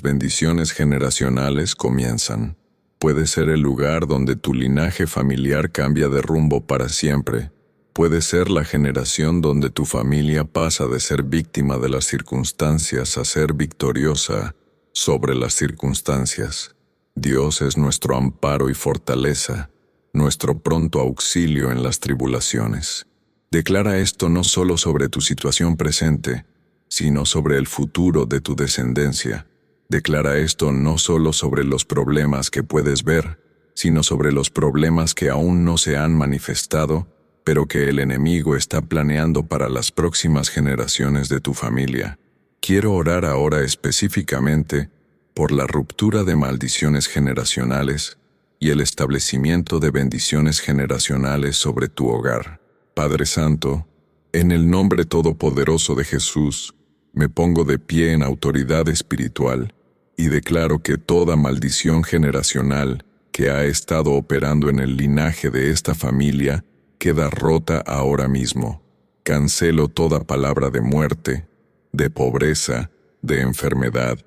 Speaker 1: bendiciones generacionales comienzan. Puede ser el lugar donde tu linaje familiar cambia de rumbo para siempre. Puede ser la generación donde tu familia pasa de ser víctima de las circunstancias a ser victoriosa sobre las circunstancias. Dios es nuestro amparo y fortaleza, nuestro pronto auxilio en las tribulaciones. Declara esto no solo sobre tu situación presente, sino sobre el futuro de tu descendencia. Declara esto no solo sobre los problemas que puedes ver, sino sobre los problemas que aún no se han manifestado, pero que el enemigo está planeando para las próximas generaciones de tu familia. Quiero orar ahora específicamente por la ruptura de maldiciones generacionales y el establecimiento de bendiciones generacionales sobre tu hogar. Padre Santo, en el nombre todopoderoso de Jesús, me pongo de pie en autoridad espiritual y declaro que toda maldición generacional que ha estado operando en el linaje de esta familia queda rota ahora mismo. Cancelo toda palabra de muerte, de pobreza, de enfermedad,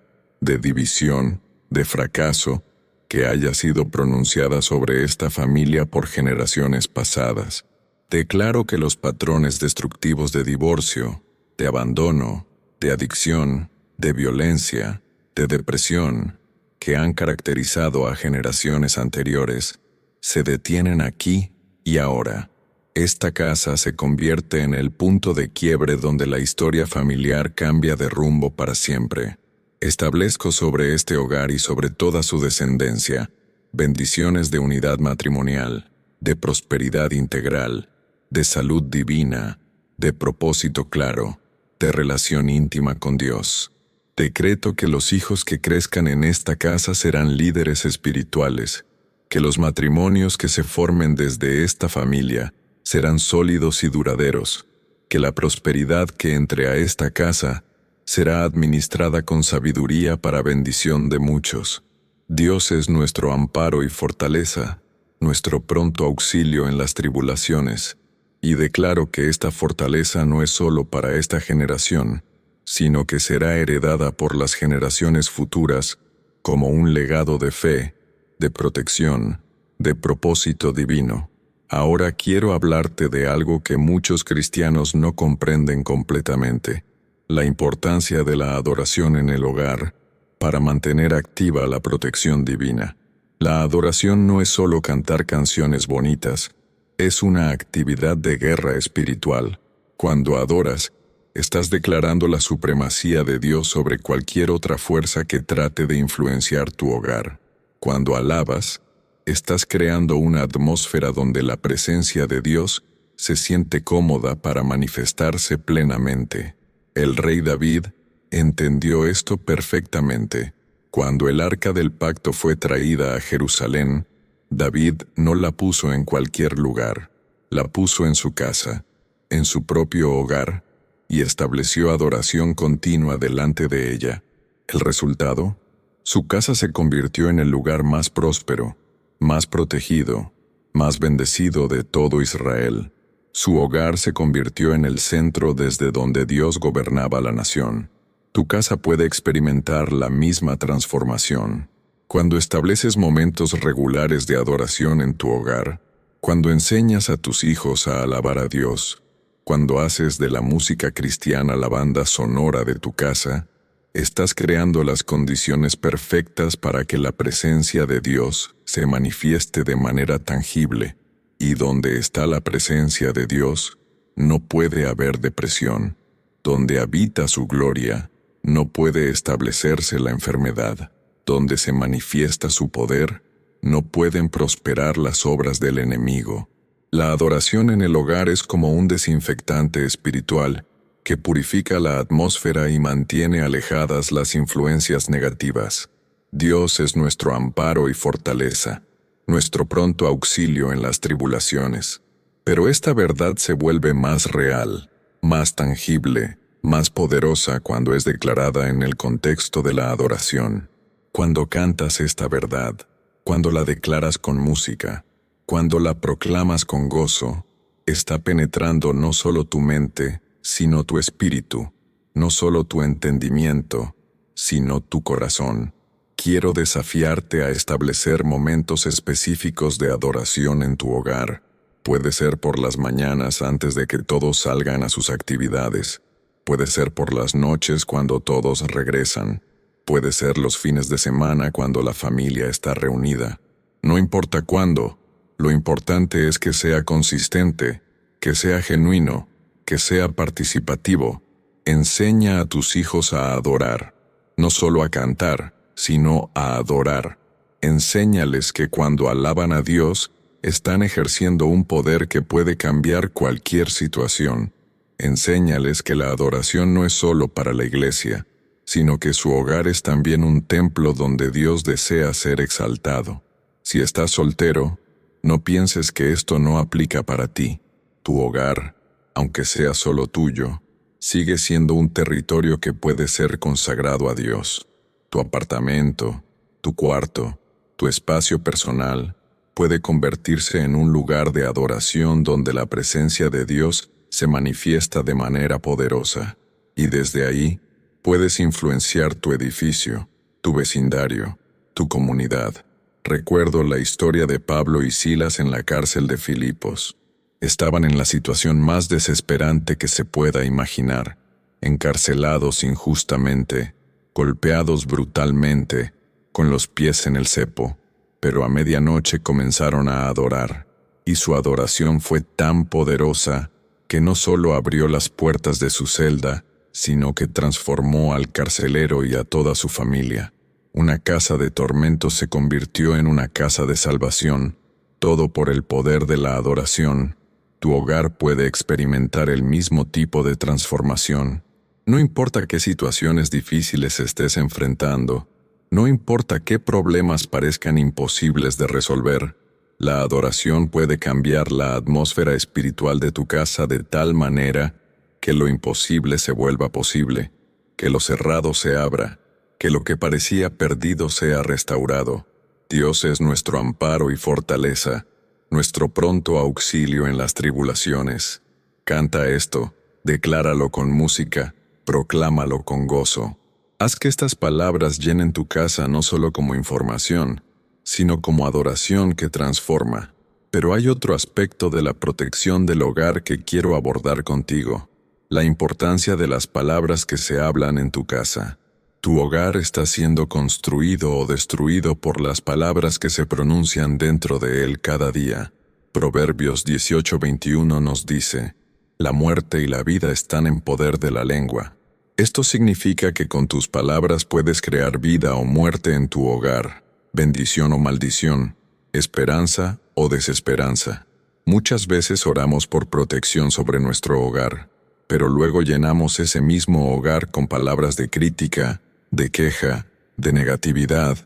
Speaker 1: de división, de fracaso, que haya sido pronunciada sobre esta familia por generaciones pasadas. Declaro que los patrones destructivos de divorcio, de abandono, de adicción, de violencia, de depresión, que han caracterizado a generaciones anteriores, se detienen aquí y ahora. Esta casa se convierte en el punto de quiebre donde la historia familiar cambia de rumbo para siempre. Establezco sobre este hogar y sobre toda su descendencia bendiciones de unidad matrimonial, de prosperidad integral, de salud divina, de propósito claro, de relación íntima con Dios. Decreto que los hijos que crezcan en esta casa serán líderes espirituales, que los matrimonios que se formen desde esta familia serán sólidos y duraderos, que la prosperidad que entre a esta casa será administrada con sabiduría para bendición de muchos. Dios es nuestro amparo y fortaleza, nuestro pronto auxilio en las tribulaciones, y declaro que esta fortaleza no es solo para esta generación, sino que será heredada por las generaciones futuras como un legado de fe, de protección, de propósito divino. Ahora quiero hablarte de algo que muchos cristianos no comprenden completamente: la importancia de la adoración en el hogar para mantener activa la protección divina. La adoración no es solo cantar canciones bonitas, es una actividad de guerra espiritual. Cuando adoras, estás declarando la supremacía de Dios sobre cualquier otra fuerza que trate de influenciar tu hogar. Cuando alabas, estás creando una atmósfera donde la presencia de Dios se siente cómoda para manifestarse plenamente. El rey David entendió esto perfectamente. Cuando el arca del pacto fue traída a Jerusalén, David no la puso en cualquier lugar, la puso en su casa, en su propio hogar, y estableció adoración continua delante de ella. El resultado: su casa se convirtió en el lugar más próspero, más protegido, más bendecido de todo Israel. Su hogar se convirtió en el centro desde donde Dios gobernaba la nación. Tu casa puede experimentar la misma transformación. Cuando estableces momentos regulares de adoración en tu hogar, cuando enseñas a tus hijos a alabar a Dios, cuando haces de la música cristiana la banda sonora de tu casa, estás creando las condiciones perfectas para que la presencia de Dios se manifieste de manera tangible, y donde está la presencia de Dios, no puede haber depresión. Donde habita su gloria, no puede establecerse la enfermedad. Donde se manifiesta su poder, no pueden prosperar las obras del enemigo. La adoración en el hogar es como un desinfectante espiritual que purifica la atmósfera y mantiene alejadas las influencias negativas. Dios es nuestro amparo y fortaleza, nuestro pronto auxilio en las tribulaciones. Pero esta verdad se vuelve más real, más tangible, más poderosa cuando es declarada en el contexto de la adoración. Cuando cantas esta verdad, cuando la declaras con música, cuando la proclamas con gozo, está penetrando no solo tu mente, sino tu espíritu, no solo tu entendimiento, sino tu corazón. Quiero desafiarte a establecer momentos específicos de adoración en tu hogar. Puede ser por las mañanas antes de que todos salgan a sus actividades. Puede ser por las noches cuando todos regresan. Puede ser los fines de semana cuando la familia está reunida. No importa cuándo, lo importante es que sea consistente, que sea genuino, que sea participativo. Enseña a tus hijos a adorar, no solo a cantar, sino a adorar. Enséñales que cuando alaban a Dios, están ejerciendo un poder que puede cambiar cualquier situación. Enséñales que la adoración no es solo para la iglesia, sino que su hogar es también un templo donde Dios desea ser exaltado. Si estás soltero, no pienses que esto no aplica para ti. Tu hogar, aunque sea solo tuyo, sigue siendo un territorio que puede ser consagrado a Dios. Tu apartamento, tu cuarto, tu espacio personal, puede convertirse en un lugar de adoración donde la presencia de Dios se manifiesta de manera poderosa, y desde ahí puedes influenciar tu edificio, tu vecindario, tu comunidad. Recuerdo la historia de Pablo y Silas en la cárcel de Filipos. Estaban en la situación más desesperante que se pueda imaginar, encarcelados injustamente, golpeados brutalmente, con los pies en el cepo, pero a medianoche comenzaron a adorar, y su adoración fue tan poderosa que no solo abrió las puertas de su celda, sino que transformó al carcelero y a toda su familia. Una casa de tormentos se convirtió en una casa de salvación, Todo por el poder de la adoración. Tu hogar puede experimentar el mismo tipo de transformación. No importa qué situaciones difíciles estés enfrentando, no importa qué problemas parezcan imposibles de resolver, la adoración puede cambiar la atmósfera espiritual de tu casa de tal manera que lo imposible se vuelva posible, que lo cerrado se abra, que lo que parecía perdido sea restaurado. Dios es nuestro amparo y fortaleza, nuestro pronto auxilio en las tribulaciones. Canta esto, decláralo con música, proclámalo con gozo. Haz que estas palabras llenen tu casa no solo como información, sino como adoración que transforma. Pero hay otro aspecto de la protección del hogar que quiero abordar contigo: la importancia de las palabras que se hablan en tu casa. Tu hogar está siendo construido o destruido por las palabras que se pronuncian dentro de él cada día. Proverbios 18:21 nos dice: la muerte y la vida están en poder de la lengua. Esto significa que con tus palabras puedes crear vida o muerte en tu hogar, bendición o maldición, esperanza o desesperanza. Muchas veces oramos por protección sobre nuestro hogar, pero luego llenamos ese mismo hogar con palabras de crítica, de queja, de negatividad,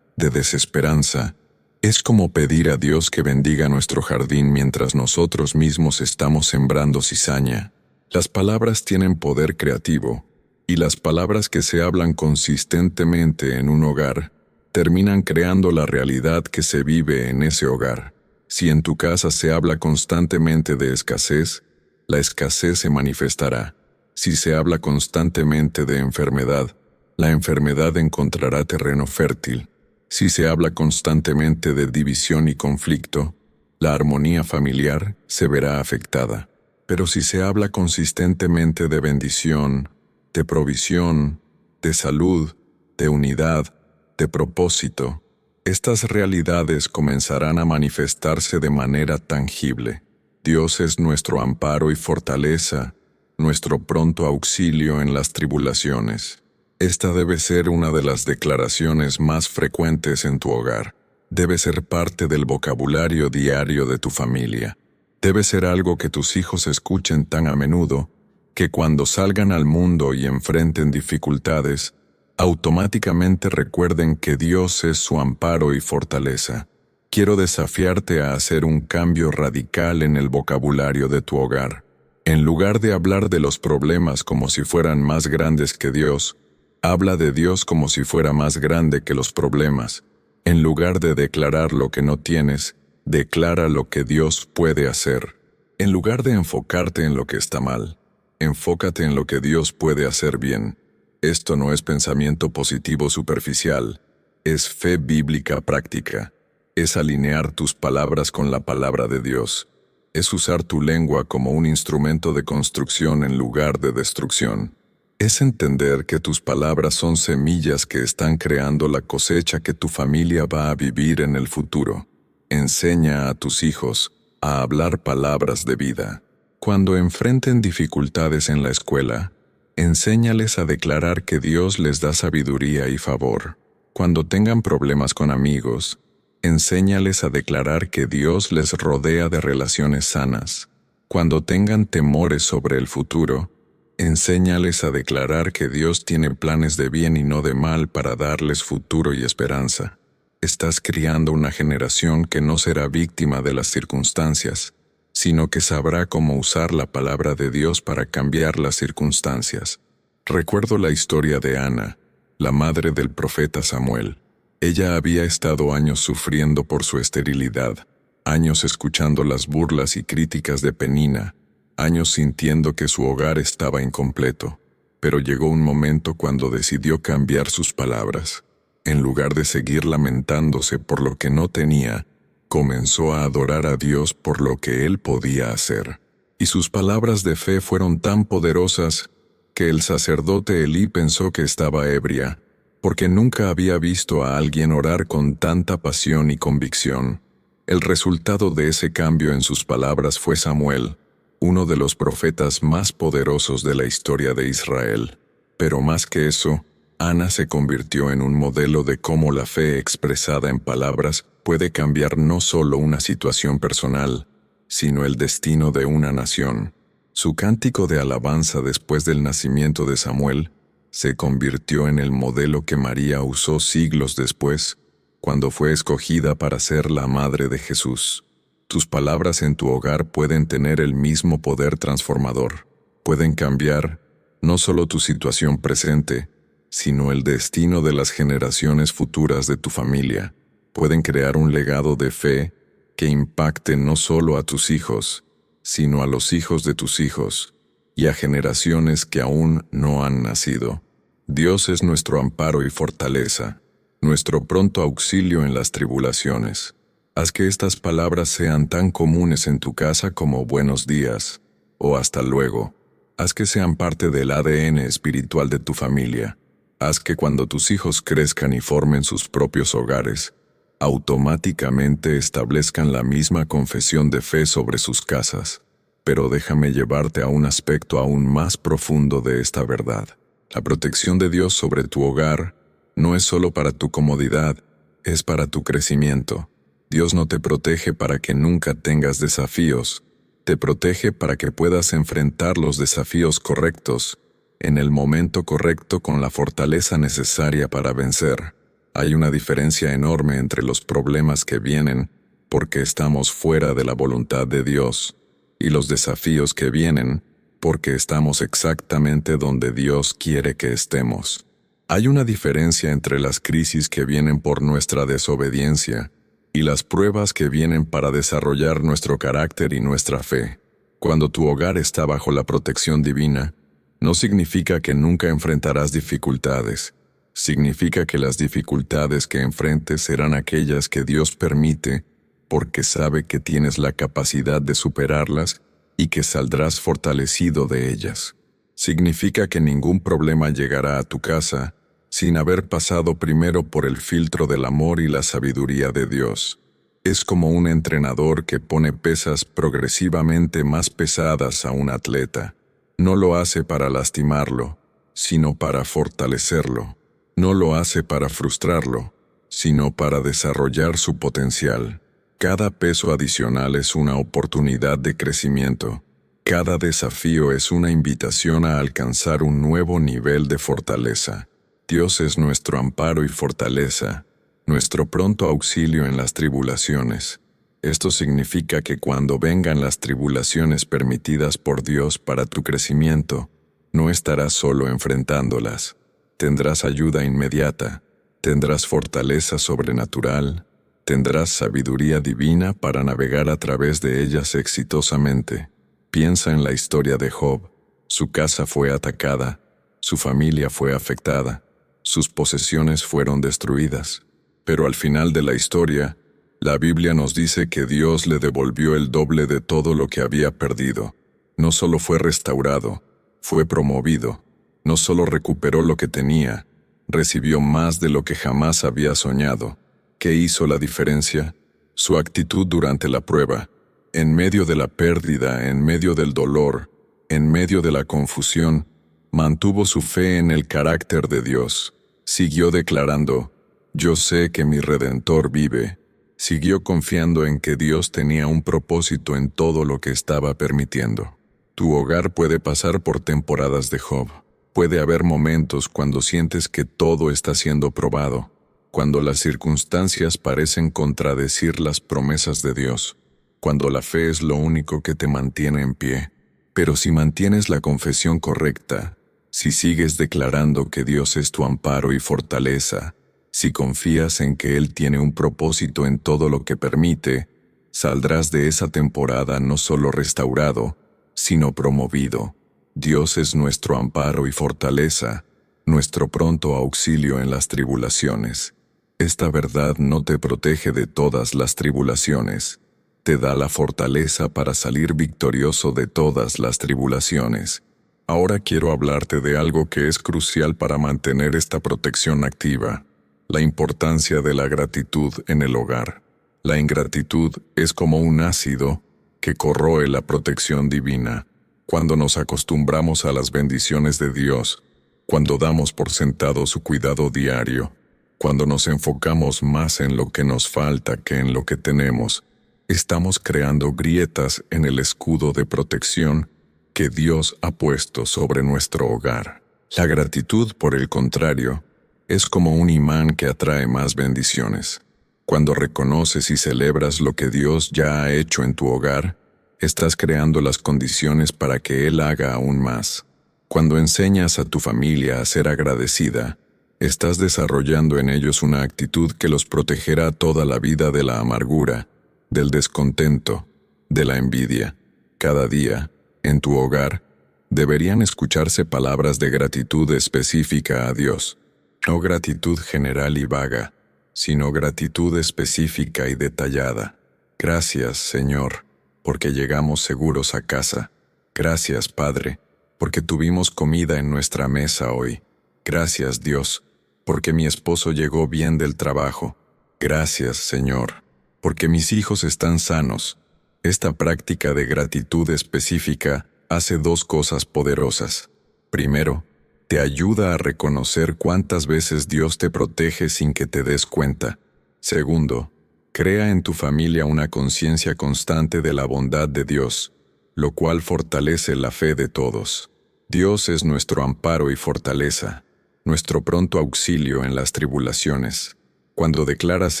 Speaker 1: de desesperanza. Es como pedir a Dios que bendiga nuestro jardín mientras nosotros mismos estamos sembrando cizaña. Las palabras tienen poder creativo, y las palabras que se hablan consistentemente en un hogar terminan creando la realidad que se vive en ese hogar. Si en tu casa se habla constantemente de escasez, la escasez se manifestará. Si se habla constantemente de enfermedad, la enfermedad encontrará terreno fértil. Si se habla constantemente de división y conflicto, la armonía familiar se verá afectada. Pero si se habla consistentemente de bendición, de provisión, de salud, de unidad, de propósito, estas realidades comenzarán a manifestarse de manera tangible. Dios es nuestro amparo y fortaleza, nuestro pronto auxilio en las tribulaciones. Esta debe ser una de las declaraciones más frecuentes en tu hogar. Debe ser parte del vocabulario diario de tu familia. Debe ser algo que tus hijos escuchen tan a menudo que cuando salgan al mundo y enfrenten dificultades, automáticamente recuerden que Dios es su amparo y fortaleza. Quiero desafiarte a hacer un cambio radical en el vocabulario de tu hogar. En lugar de hablar de los problemas como si fueran más grandes que Dios, habla de Dios como si fuera más grande que los problemas. En lugar de declarar lo que no tienes, declara lo que Dios puede hacer. En lugar de enfocarte en lo que está mal, enfócate en lo que Dios puede hacer bien. Esto no es pensamiento positivo superficial, es fe bíblica práctica. Es alinear tus palabras con la palabra de Dios. Es usar tu lengua como un instrumento de construcción en lugar de destrucción. Es entender que tus palabras son semillas que están creando la cosecha que tu familia va a vivir en el futuro. Enseña a tus hijos a hablar palabras de vida. Cuando enfrenten dificultades en la escuela, enséñales a declarar que Dios les da sabiduría y favor. Cuando tengan problemas con amigos, enséñales a declarar que Dios les rodea de relaciones sanas. Cuando tengan temores sobre el futuro, enséñales a declarar que Dios tiene planes de bien y no de mal para darles futuro y esperanza. Estás criando una generación que no será víctima de las circunstancias, sino que sabrá cómo usar la palabra de Dios para cambiar las circunstancias. Recuerdo la historia de Ana, la madre del profeta Samuel. Ella había estado años sufriendo por su esterilidad, años escuchando las burlas y críticas de Penina, años sintiendo que su hogar estaba incompleto. Pero llegó un momento cuando decidió cambiar sus palabras. En lugar de seguir lamentándose por lo que no tenía, comenzó a adorar a Dios por lo que Él podía hacer. Y sus palabras de fe fueron tan poderosas que el sacerdote Elí pensó que estaba ebria, porque nunca había visto a alguien orar con tanta pasión y convicción. El resultado de ese cambio en sus palabras fue Samuel, uno de los profetas más poderosos de la historia de Israel. Pero más que eso, Ana se convirtió en un modelo de cómo la fe expresada en palabras puede cambiar no solo una situación personal, sino el destino de una nación. Su cántico de alabanza después del nacimiento de Samuel se convirtió en el modelo que María usó siglos después, cuando fue escogida para ser la madre de Jesús. Tus palabras en tu hogar pueden tener el mismo poder transformador. Pueden cambiar no solo tu situación presente, sino el destino de las generaciones futuras de tu familia. Pueden crear un legado de fe que impacte no solo a tus hijos, sino a los hijos de tus hijos y a generaciones que aún no han nacido. Dios es nuestro amparo y fortaleza, nuestro pronto auxilio en las tribulaciones. Haz que estas palabras sean tan comunes en tu casa como buenos días o hasta luego. Haz que sean parte del ADN espiritual de tu familia. Haz que cuando tus hijos crezcan y formen sus propios hogares, automáticamente establezcan la misma confesión de fe sobre sus casas. Pero déjame llevarte a un aspecto aún más profundo de esta verdad. La protección de Dios sobre tu hogar no es solo para tu comodidad, es para tu crecimiento. Dios no te protege para que nunca tengas desafíos, te protege para que puedas enfrentar los desafíos correctos, en el momento correcto con la fortaleza necesaria para vencer. Hay una diferencia enorme entre los problemas que vienen porque estamos fuera de la voluntad de Dios y los desafíos que vienen porque estamos exactamente donde Dios quiere que estemos. Hay una diferencia entre las crisis que vienen por nuestra desobediencia y las pruebas que vienen para desarrollar nuestro carácter y nuestra fe. Cuando tu hogar está bajo la protección divina, no significa que nunca enfrentarás dificultades. Significa que las dificultades que enfrentes serán aquellas que Dios permite porque sabe que tienes la capacidad de superarlas y que saldrás fortalecido de ellas. Significa que ningún problema llegará a tu casa sin haber pasado primero por el filtro del amor y la sabiduría de Dios. Es como un entrenador que pone pesas progresivamente más pesadas a un atleta. No lo hace para lastimarlo, sino para fortalecerlo. No lo hace para frustrarlo, sino para desarrollar su potencial. Cada peso adicional es una oportunidad de crecimiento. Cada desafío es una invitación a alcanzar un nuevo nivel de fortaleza. Dios es nuestro amparo y fortaleza, nuestro pronto auxilio en las tribulaciones. Esto significa que cuando vengan las tribulaciones permitidas por Dios para tu crecimiento, no estarás solo enfrentándolas. Tendrás ayuda inmediata, tendrás fortaleza sobrenatural, tendrás sabiduría divina para navegar a través de ellas exitosamente. Piensa en la historia de Job. Su casa fue atacada, su familia fue afectada, sus posesiones fueron destruidas. Pero al final de la historia, la Biblia nos dice que Dios le devolvió el doble de todo lo que había perdido. No solo fue restaurado, fue promovido. No solo recuperó lo que tenía, recibió más de lo que jamás había soñado. ¿Qué hizo la diferencia? Su actitud durante la prueba. En medio de la pérdida, en medio del dolor, en medio de la confusión, mantuvo su fe en el carácter de Dios. Siguió declarando, «Yo sé que mi Redentor vive». Siguió confiando en que Dios tenía un propósito en todo lo que estaba permitiendo. Tu hogar puede pasar por temporadas de Job. Puede haber momentos cuando sientes que todo está siendo probado, cuando las circunstancias parecen contradecir las promesas de Dios, cuando la fe es lo único que te mantiene en pie. Pero si mantienes la confesión correcta, si sigues declarando que Dios es tu amparo y fortaleza, si confías en que Él tiene un propósito en todo lo que permite, saldrás de esa temporada no solo restaurado, sino promovido. Dios es nuestro amparo y fortaleza, nuestro pronto auxilio en las tribulaciones. Esta verdad no te protege de todas las tribulaciones, te da la fortaleza para salir victorioso de todas las tribulaciones. Ahora quiero hablarte de algo que es crucial para mantener esta protección activa: la importancia de la gratitud en el hogar. La ingratitud es como un ácido que corroe la protección divina. Cuando nos acostumbramos a las bendiciones de Dios, cuando damos por sentado su cuidado diario, cuando nos enfocamos más en lo que nos falta que en lo que tenemos, estamos creando grietas en el escudo de protección que Dios ha puesto sobre nuestro hogar. La gratitud, por el contrario, es como un imán que atrae más bendiciones. Cuando reconoces y celebras lo que Dios ya ha hecho en tu hogar, estás creando las condiciones para que Él haga aún más. Cuando enseñas a tu familia a ser agradecida, estás desarrollando en ellos una actitud que los protegerá toda la vida de la amargura, del descontento, de la envidia. Cada día, en tu hogar, deberían escucharse palabras de gratitud específica a Dios. No gratitud general y vaga, sino gratitud específica y detallada. Gracias, Señor, porque llegamos seguros a casa. Gracias, Padre, porque tuvimos comida en nuestra mesa hoy. Gracias, Dios, porque mi esposo llegó bien del trabajo. Gracias, Señor, porque mis hijos están sanos. Esta práctica de gratitud específica hace dos cosas poderosas. Primero, te ayuda a reconocer cuántas veces Dios te protege sin que te des cuenta. Segundo, crea en tu familia una conciencia constante de la bondad de Dios, lo cual fortalece la fe de todos. Dios es nuestro amparo y fortaleza, nuestro pronto auxilio en las tribulaciones. Cuando declaras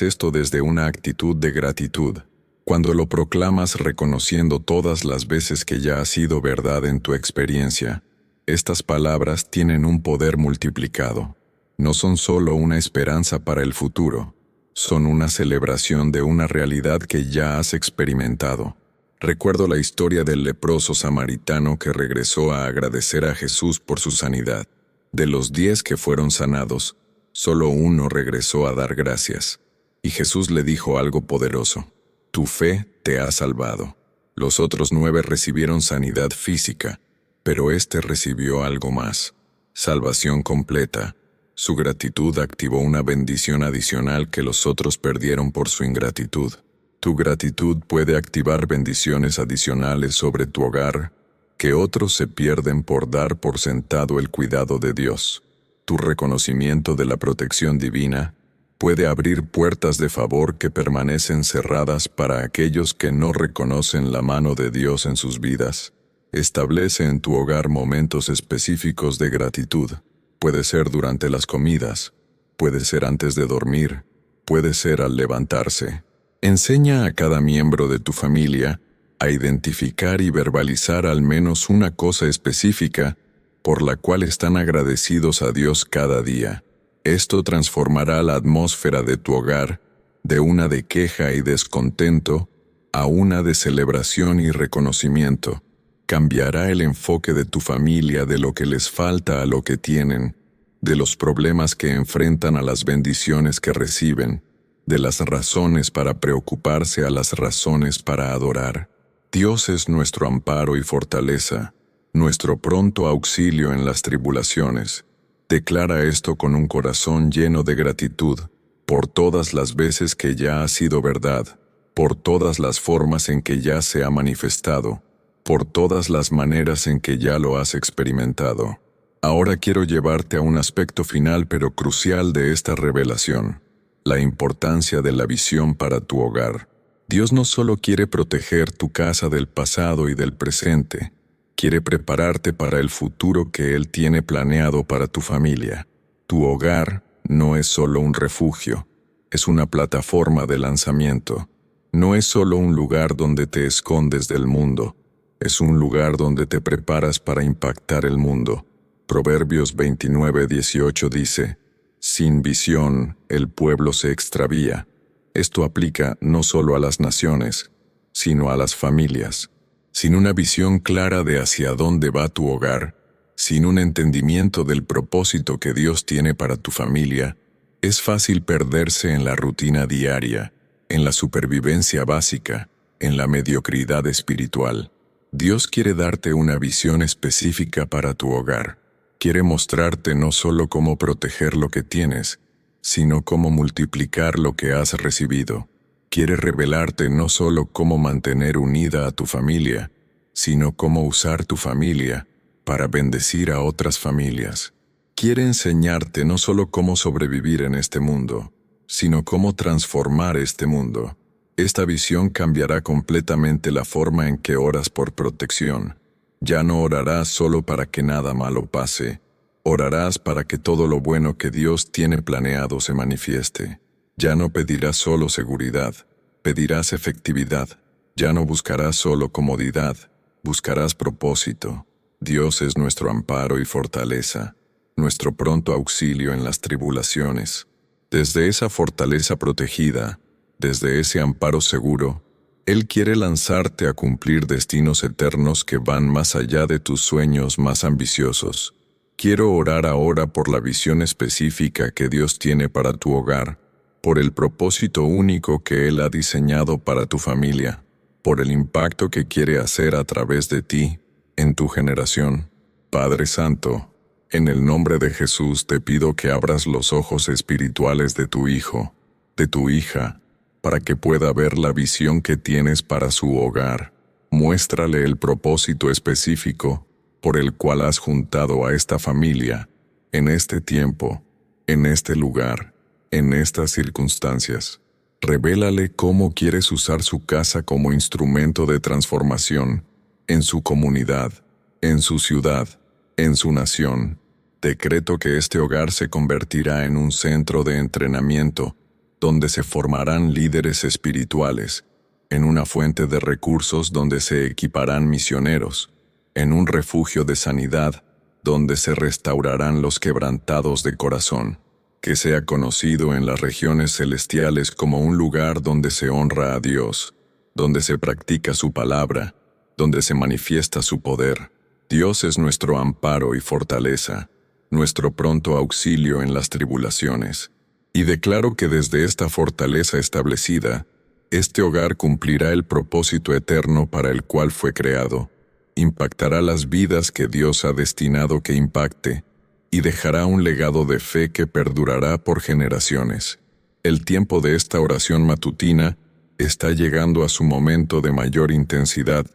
Speaker 1: esto desde una actitud de gratitud, cuando lo proclamas reconociendo todas las veces que ya ha sido verdad en tu experiencia, estas palabras tienen un poder multiplicado. No son solo una esperanza para el futuro, son una celebración de una realidad que ya has experimentado. Recuerdo la historia del leproso samaritano que regresó a agradecer a Jesús por su sanidad. De los 10 que fueron sanados, solo uno regresó a dar gracias. Y Jesús le dijo algo poderoso: tu fe te ha salvado. Los otros 9 recibieron sanidad física, pero éste recibió algo más: salvación completa. Su gratitud activó una bendición adicional que los otros perdieron por su ingratitud. Tu gratitud puede activar bendiciones adicionales sobre tu hogar que otros se pierden por dar por sentado el cuidado de Dios. Tu reconocimiento de la protección divina puede abrir puertas de favor que permanecen cerradas para aquellos que no reconocen la mano de Dios en sus vidas. Establece en tu hogar momentos específicos de gratitud. Puede ser durante las comidas, puede ser antes de dormir, puede ser al levantarse. Enseña a cada miembro de tu familia a identificar y verbalizar al menos una cosa específica por la cual están agradecidos a Dios cada día. Esto transformará la atmósfera de tu hogar de una de queja y descontento a una de celebración y reconocimiento. Cambiará el enfoque de tu familia de lo que les falta a lo que tienen, de los problemas que enfrentan a las bendiciones que reciben, de las razones para preocuparse a las razones para adorar. Dios es nuestro amparo y fortaleza, nuestro pronto auxilio en las tribulaciones. Declara esto con un corazón lleno de gratitud, por todas las veces que ya ha sido verdad, por todas las formas en que ya se ha manifestado, por todas las maneras en que ya lo has experimentado. Ahora quiero llevarte a un aspecto final pero crucial de esta revelación: la importancia de la visión para tu hogar. Dios no solo quiere proteger tu casa del pasado y del presente, quiere prepararte para el futuro que Él tiene planeado para tu familia. Tu hogar no es solo un refugio, es una plataforma de lanzamiento. No es solo un lugar donde te escondes del mundo, es un lugar donde te preparas para impactar el mundo. Proverbios 29:18 dice: sin visión, el pueblo se extravía. Esto aplica no solo a las naciones, sino a las familias. Sin una visión clara de hacia dónde va tu hogar, sin un entendimiento del propósito que Dios tiene para tu familia, es fácil perderse en la rutina diaria, en la supervivencia básica, en la mediocridad espiritual. Dios quiere darte una visión específica para tu hogar. Quiere mostrarte no solo cómo proteger lo que tienes, sino cómo multiplicar lo que has recibido. Quiere revelarte no solo cómo mantener unida a tu familia, sino cómo usar tu familia para bendecir a otras familias. Quiere enseñarte no solo cómo sobrevivir en este mundo, sino cómo transformar este mundo. Esta visión cambiará completamente la forma en que oras por protección. Ya no orarás solo para que nada malo pase. Orarás para que todo lo bueno que Dios tiene planeado se manifieste. Ya no pedirás solo seguridad, pedirás efectividad. Ya no buscarás solo comodidad, buscarás propósito. Dios es nuestro amparo y fortaleza, nuestro pronto auxilio en las tribulaciones. Desde esa fortaleza protegida, desde ese amparo seguro, Él quiere lanzarte a cumplir destinos eternos que van más allá de tus sueños más ambiciosos. Quiero orar ahora por la visión específica que Dios tiene para tu hogar, por el propósito único que Él ha diseñado para tu familia, por el impacto que quiere hacer a través de ti, en tu generación. Padre Santo, en el nombre de Jesús te pido que abras los ojos espirituales de tu hijo, de tu hija, para que pueda ver la visión que tienes para su hogar. Muéstrale el propósito específico por el cual has juntado a esta familia, en este tiempo, en este lugar, en estas circunstancias. Revélale cómo quieres usar su casa como instrumento de transformación, en su comunidad, en su ciudad, en su nación. Decreto que este hogar se convertirá en un centro de entrenamiento, donde se formarán líderes espirituales, en una fuente de recursos donde se equiparán misioneros, en un refugio de sanidad, donde se restaurarán los quebrantados de corazón, que sea conocido en las regiones celestiales como un lugar donde se honra a Dios, donde se practica su palabra, donde se manifiesta su poder. Dios es nuestro amparo y fortaleza, nuestro pronto auxilio en las tribulaciones. Y declaro que desde esta fortaleza establecida, este hogar cumplirá el propósito eterno para el cual fue creado, impactará las vidas que Dios ha destinado que impacte, y dejará un legado de fe que perdurará por generaciones. El tiempo de esta oración matutina está llegando a su momento de mayor intensidad,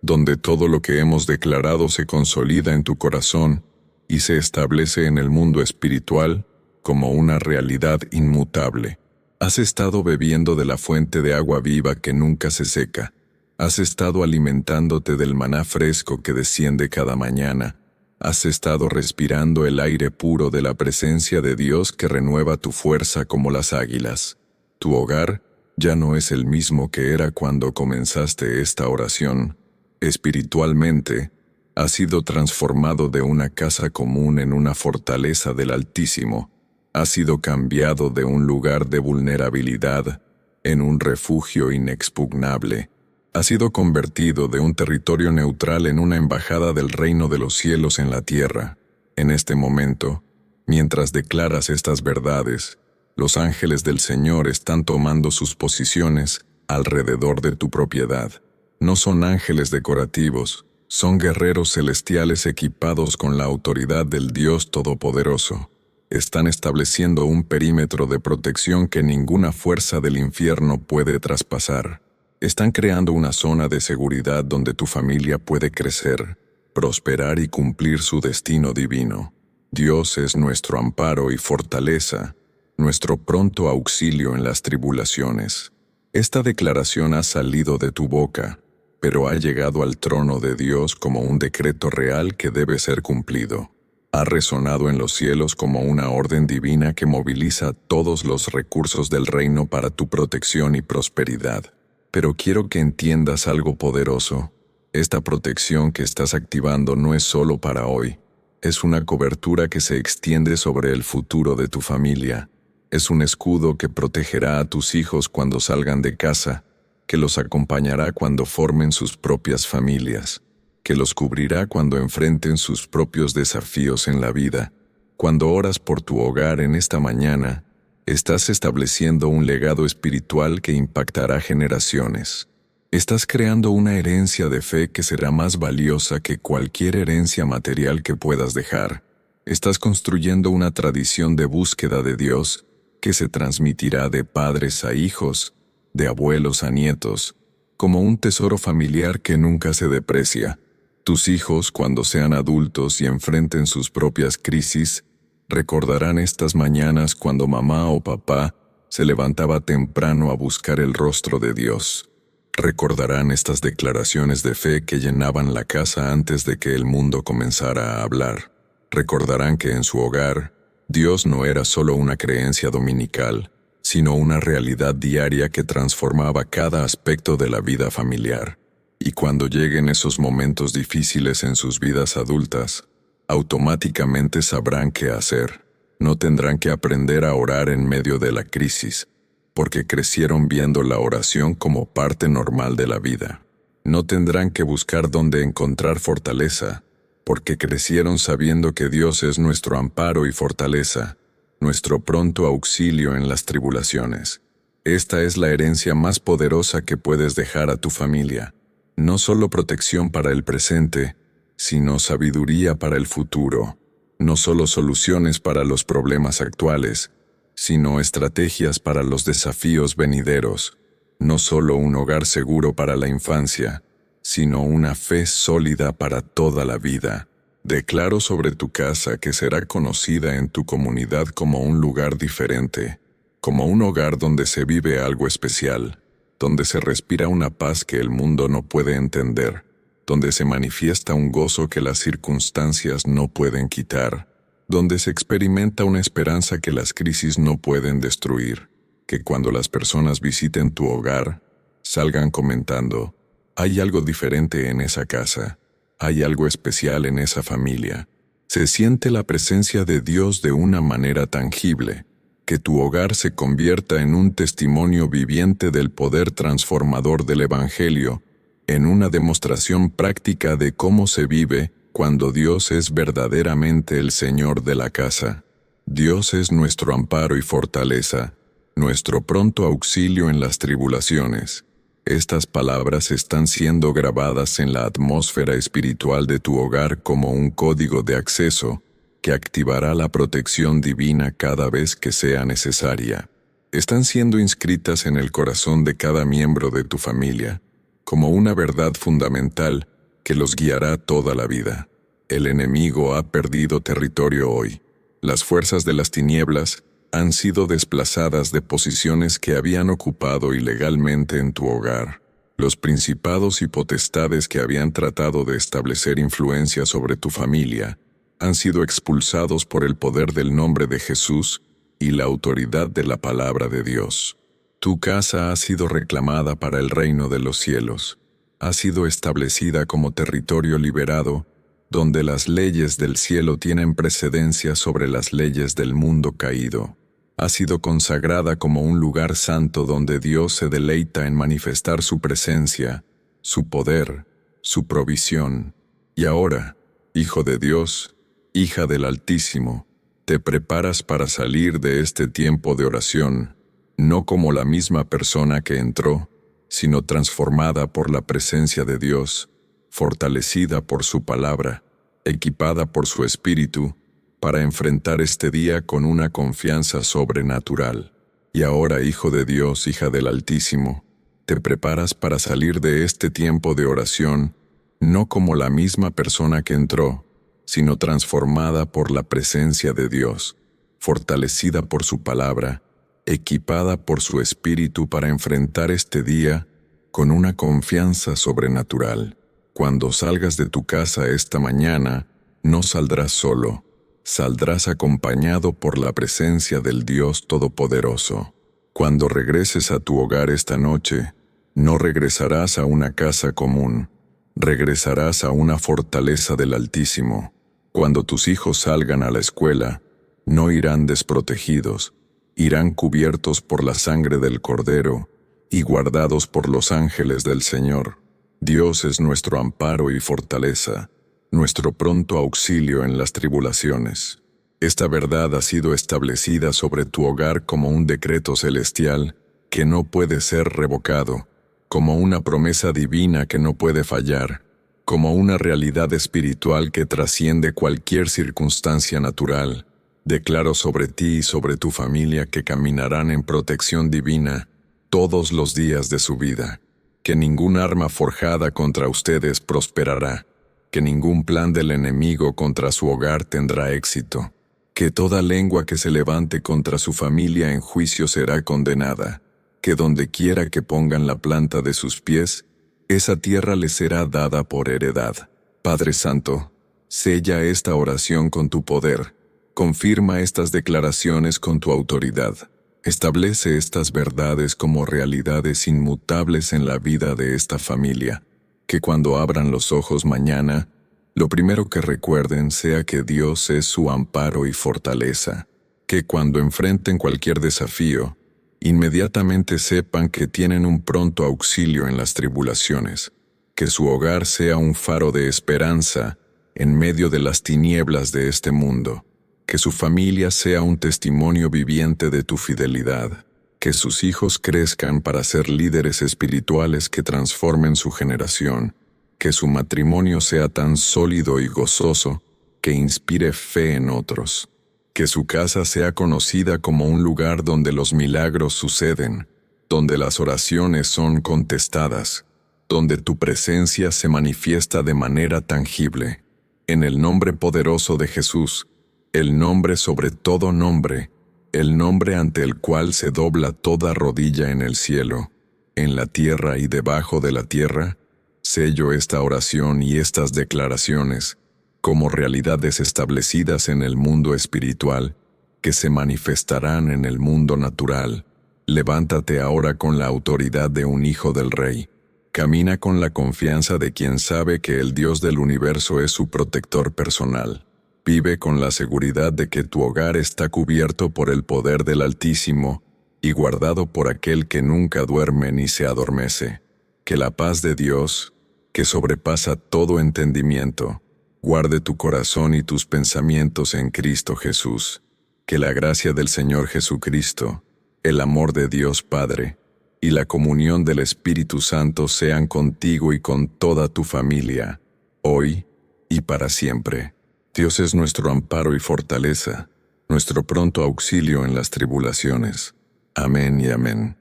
Speaker 1: donde todo lo que hemos declarado se consolida en tu corazón y se establece en el mundo espiritual como una realidad inmutable. Has estado bebiendo de la fuente de agua viva que nunca se seca. Has estado alimentándote del maná fresco que desciende cada mañana. Has estado respirando el aire puro de la presencia de Dios que renueva tu fuerza como las águilas. Tu hogar ya no es el mismo que era cuando comenzaste esta oración. Espiritualmente, has sido transformado de una casa común en una fortaleza del Altísimo. Has sido cambiado de un lugar de vulnerabilidad en un refugio inexpugnable. Has sido convertido de un territorio neutral en una embajada del reino de los cielos en la tierra. En este momento, mientras declaras estas verdades, los ángeles del Señor están tomando sus posiciones alrededor de tu propiedad. No son ángeles decorativos, son guerreros celestiales equipados con la autoridad del Dios Todopoderoso. Están estableciendo un perímetro de protección que ninguna fuerza del infierno puede traspasar. Están creando una zona de seguridad donde tu familia puede crecer, prosperar y cumplir su destino divino. Dios es nuestro amparo y fortaleza, nuestro pronto auxilio en las tribulaciones. Esta declaración ha salido de tu boca, pero ha llegado al trono de Dios como un decreto real que debe ser cumplido. Ha resonado en los cielos como una orden divina que moviliza todos los recursos del reino para tu protección y prosperidad. Pero quiero que entiendas algo poderoso. Esta protección que estás activando no es solo para hoy. Es una cobertura que se extiende sobre el futuro de tu familia. Es un escudo que protegerá a tus hijos cuando salgan de casa, que los acompañará cuando formen sus propias familias, que los cubrirá cuando enfrenten sus propios desafíos en la vida. Cuando oras por tu hogar en esta mañana, estás estableciendo un legado espiritual que impactará generaciones. Estás creando una herencia de fe que será más valiosa que cualquier herencia material que puedas dejar. Estás construyendo una tradición de búsqueda de Dios que se transmitirá de padres a hijos, de abuelos a nietos, como un tesoro familiar que nunca se deprecia. Tus hijos, cuando sean adultos y enfrenten sus propias crisis, Recordarán estas mañanas cuando mamá o papá se levantaba temprano a buscar el rostro de Dios. Recordarán estas declaraciones de fe que llenaban la casa antes de que el mundo comenzara a hablar. Recordarán que en su hogar, Dios no era solo una creencia dominical, sino una realidad diaria que transformaba cada aspecto de la vida familiar. Y cuando lleguen esos momentos difíciles en sus vidas adultas, automáticamente sabrán qué hacer. No tendrán que aprender a orar en medio de la crisis, porque crecieron viendo la oración como parte normal de la vida. No tendrán que buscar dónde encontrar fortaleza, porque crecieron sabiendo que Dios es nuestro amparo y fortaleza, nuestro pronto auxilio en las tribulaciones. Esta es la herencia más poderosa que puedes dejar a tu familia. No solo protección para el presente, sino sabiduría para el futuro. No solo soluciones para los problemas actuales, sino estrategias para los desafíos venideros. No solo un hogar seguro para la infancia, sino una fe sólida para toda la vida. Declaro sobre tu casa que será conocida en tu comunidad como un lugar diferente, como un hogar donde se vive algo especial, donde se respira una paz que el mundo no puede entender, donde se manifiesta un gozo que las circunstancias no pueden quitar, donde se experimenta una esperanza que las crisis no pueden destruir, que cuando las personas visiten tu hogar, salgan comentando: hay algo diferente en esa casa, hay algo especial en esa familia. Se siente la presencia de Dios de una manera tangible, que tu hogar se convierta en un testimonio viviente del poder transformador del Evangelio, en una demostración práctica de cómo se vive cuando Dios es verdaderamente el Señor de la casa. Dios es nuestro amparo y fortaleza, nuestro pronto auxilio en las tribulaciones. Estas palabras están siendo grabadas en la atmósfera espiritual de tu hogar como un código de acceso que activará la protección divina cada vez que sea necesaria. Están siendo inscritas en el corazón de cada miembro de tu familia, como una verdad fundamental que los guiará toda la vida. El enemigo ha perdido territorio hoy. Las fuerzas de las tinieblas han sido desplazadas de posiciones que habían ocupado ilegalmente en tu hogar. Los principados y potestades que habían tratado de establecer influencia sobre tu familia han sido expulsados por el poder del nombre de Jesús y la autoridad de la palabra de Dios. Tu casa ha sido reclamada para el reino de los cielos. Ha sido establecida como territorio liberado, donde las leyes del cielo tienen precedencia sobre las leyes del mundo caído. Ha sido consagrada como un lugar santo donde Dios se deleita en manifestar su presencia, su poder, su provisión. Y ahora, Hijo de Dios, hija del Altísimo, te preparas para salir de este tiempo de oración, no como la misma persona que entró, sino transformada por la presencia de Dios, fortalecida por su palabra, equipada por su Espíritu, para enfrentar este día con una confianza sobrenatural. Y ahora, Hijo de Dios, hija del Altísimo, te preparas para salir de este tiempo de oración, no como la misma persona que entró, sino transformada por la presencia de Dios, fortalecida por su palabra, equipada por su Espíritu para enfrentar este día con una confianza sobrenatural. Cuando salgas de tu casa esta mañana, no saldrás solo, saldrás acompañado por la presencia del Dios Todopoderoso. Cuando regreses a tu hogar esta noche, no regresarás a una casa común, regresarás a una fortaleza del Altísimo. Cuando tus hijos salgan a la escuela, no irán desprotegidos, irán cubiertos por la sangre del Cordero y guardados por los ángeles del Señor. Dios es nuestro amparo y fortaleza, nuestro pronto auxilio en las tribulaciones. Esta verdad ha sido establecida sobre tu hogar como un decreto celestial que no puede ser revocado, como una promesa divina que no puede fallar, como una realidad espiritual que trasciende cualquier circunstancia natural. Declaro sobre ti y sobre tu familia que caminarán en protección divina todos los días de su vida, que ningún arma forjada contra ustedes prosperará, que ningún plan del enemigo contra su hogar tendrá éxito. que toda lengua que se levante contra su familia en juicio será condenada, que donde quiera que pongan la planta de sus pies, esa tierra les será dada por heredad. Padre Santo, sella esta oración con tu poder, confirma estas declaraciones con tu autoridad, establece estas verdades como realidades inmutables en la vida de esta familia, que cuando abran los ojos mañana, lo primero que recuerden sea que Dios es su amparo y fortaleza, que cuando enfrenten cualquier desafío, inmediatamente sepan que tienen un pronto auxilio en las tribulaciones, que su hogar sea un faro de esperanza en medio de las tinieblas de este mundo, que su familia sea un testimonio viviente de tu fidelidad, que sus hijos crezcan para ser líderes espirituales que transformen su generación, que su matrimonio sea tan sólido y gozoso que inspire fe en otros, que su casa sea conocida como un lugar donde los milagros suceden, donde las oraciones son contestadas, donde tu presencia se manifiesta de manera tangible. En el nombre poderoso de Jesús, el nombre sobre todo nombre, el nombre ante el cual se dobla toda rodilla en el cielo, en la tierra y debajo de la tierra, sello esta oración y estas declaraciones como realidades establecidas en el mundo espiritual que se manifestarán en el mundo natural. Levántate ahora con la autoridad de un hijo del Rey. Camina con la confianza de quien sabe que el Dios del universo es su protector personal. Vive con la seguridad de que tu hogar está cubierto por el poder del Altísimo y guardado por aquel que nunca duerme ni se adormece. Que la paz de Dios, que sobrepasa todo entendimiento, guarde tu corazón y tus pensamientos en Cristo Jesús. Que la gracia del Señor Jesucristo, el amor de Dios Padre y la comunión del Espíritu Santo sean contigo y con toda tu familia, hoy y para siempre. Dios es nuestro amparo y fortaleza, nuestro pronto auxilio en las tribulaciones. Amén y amén.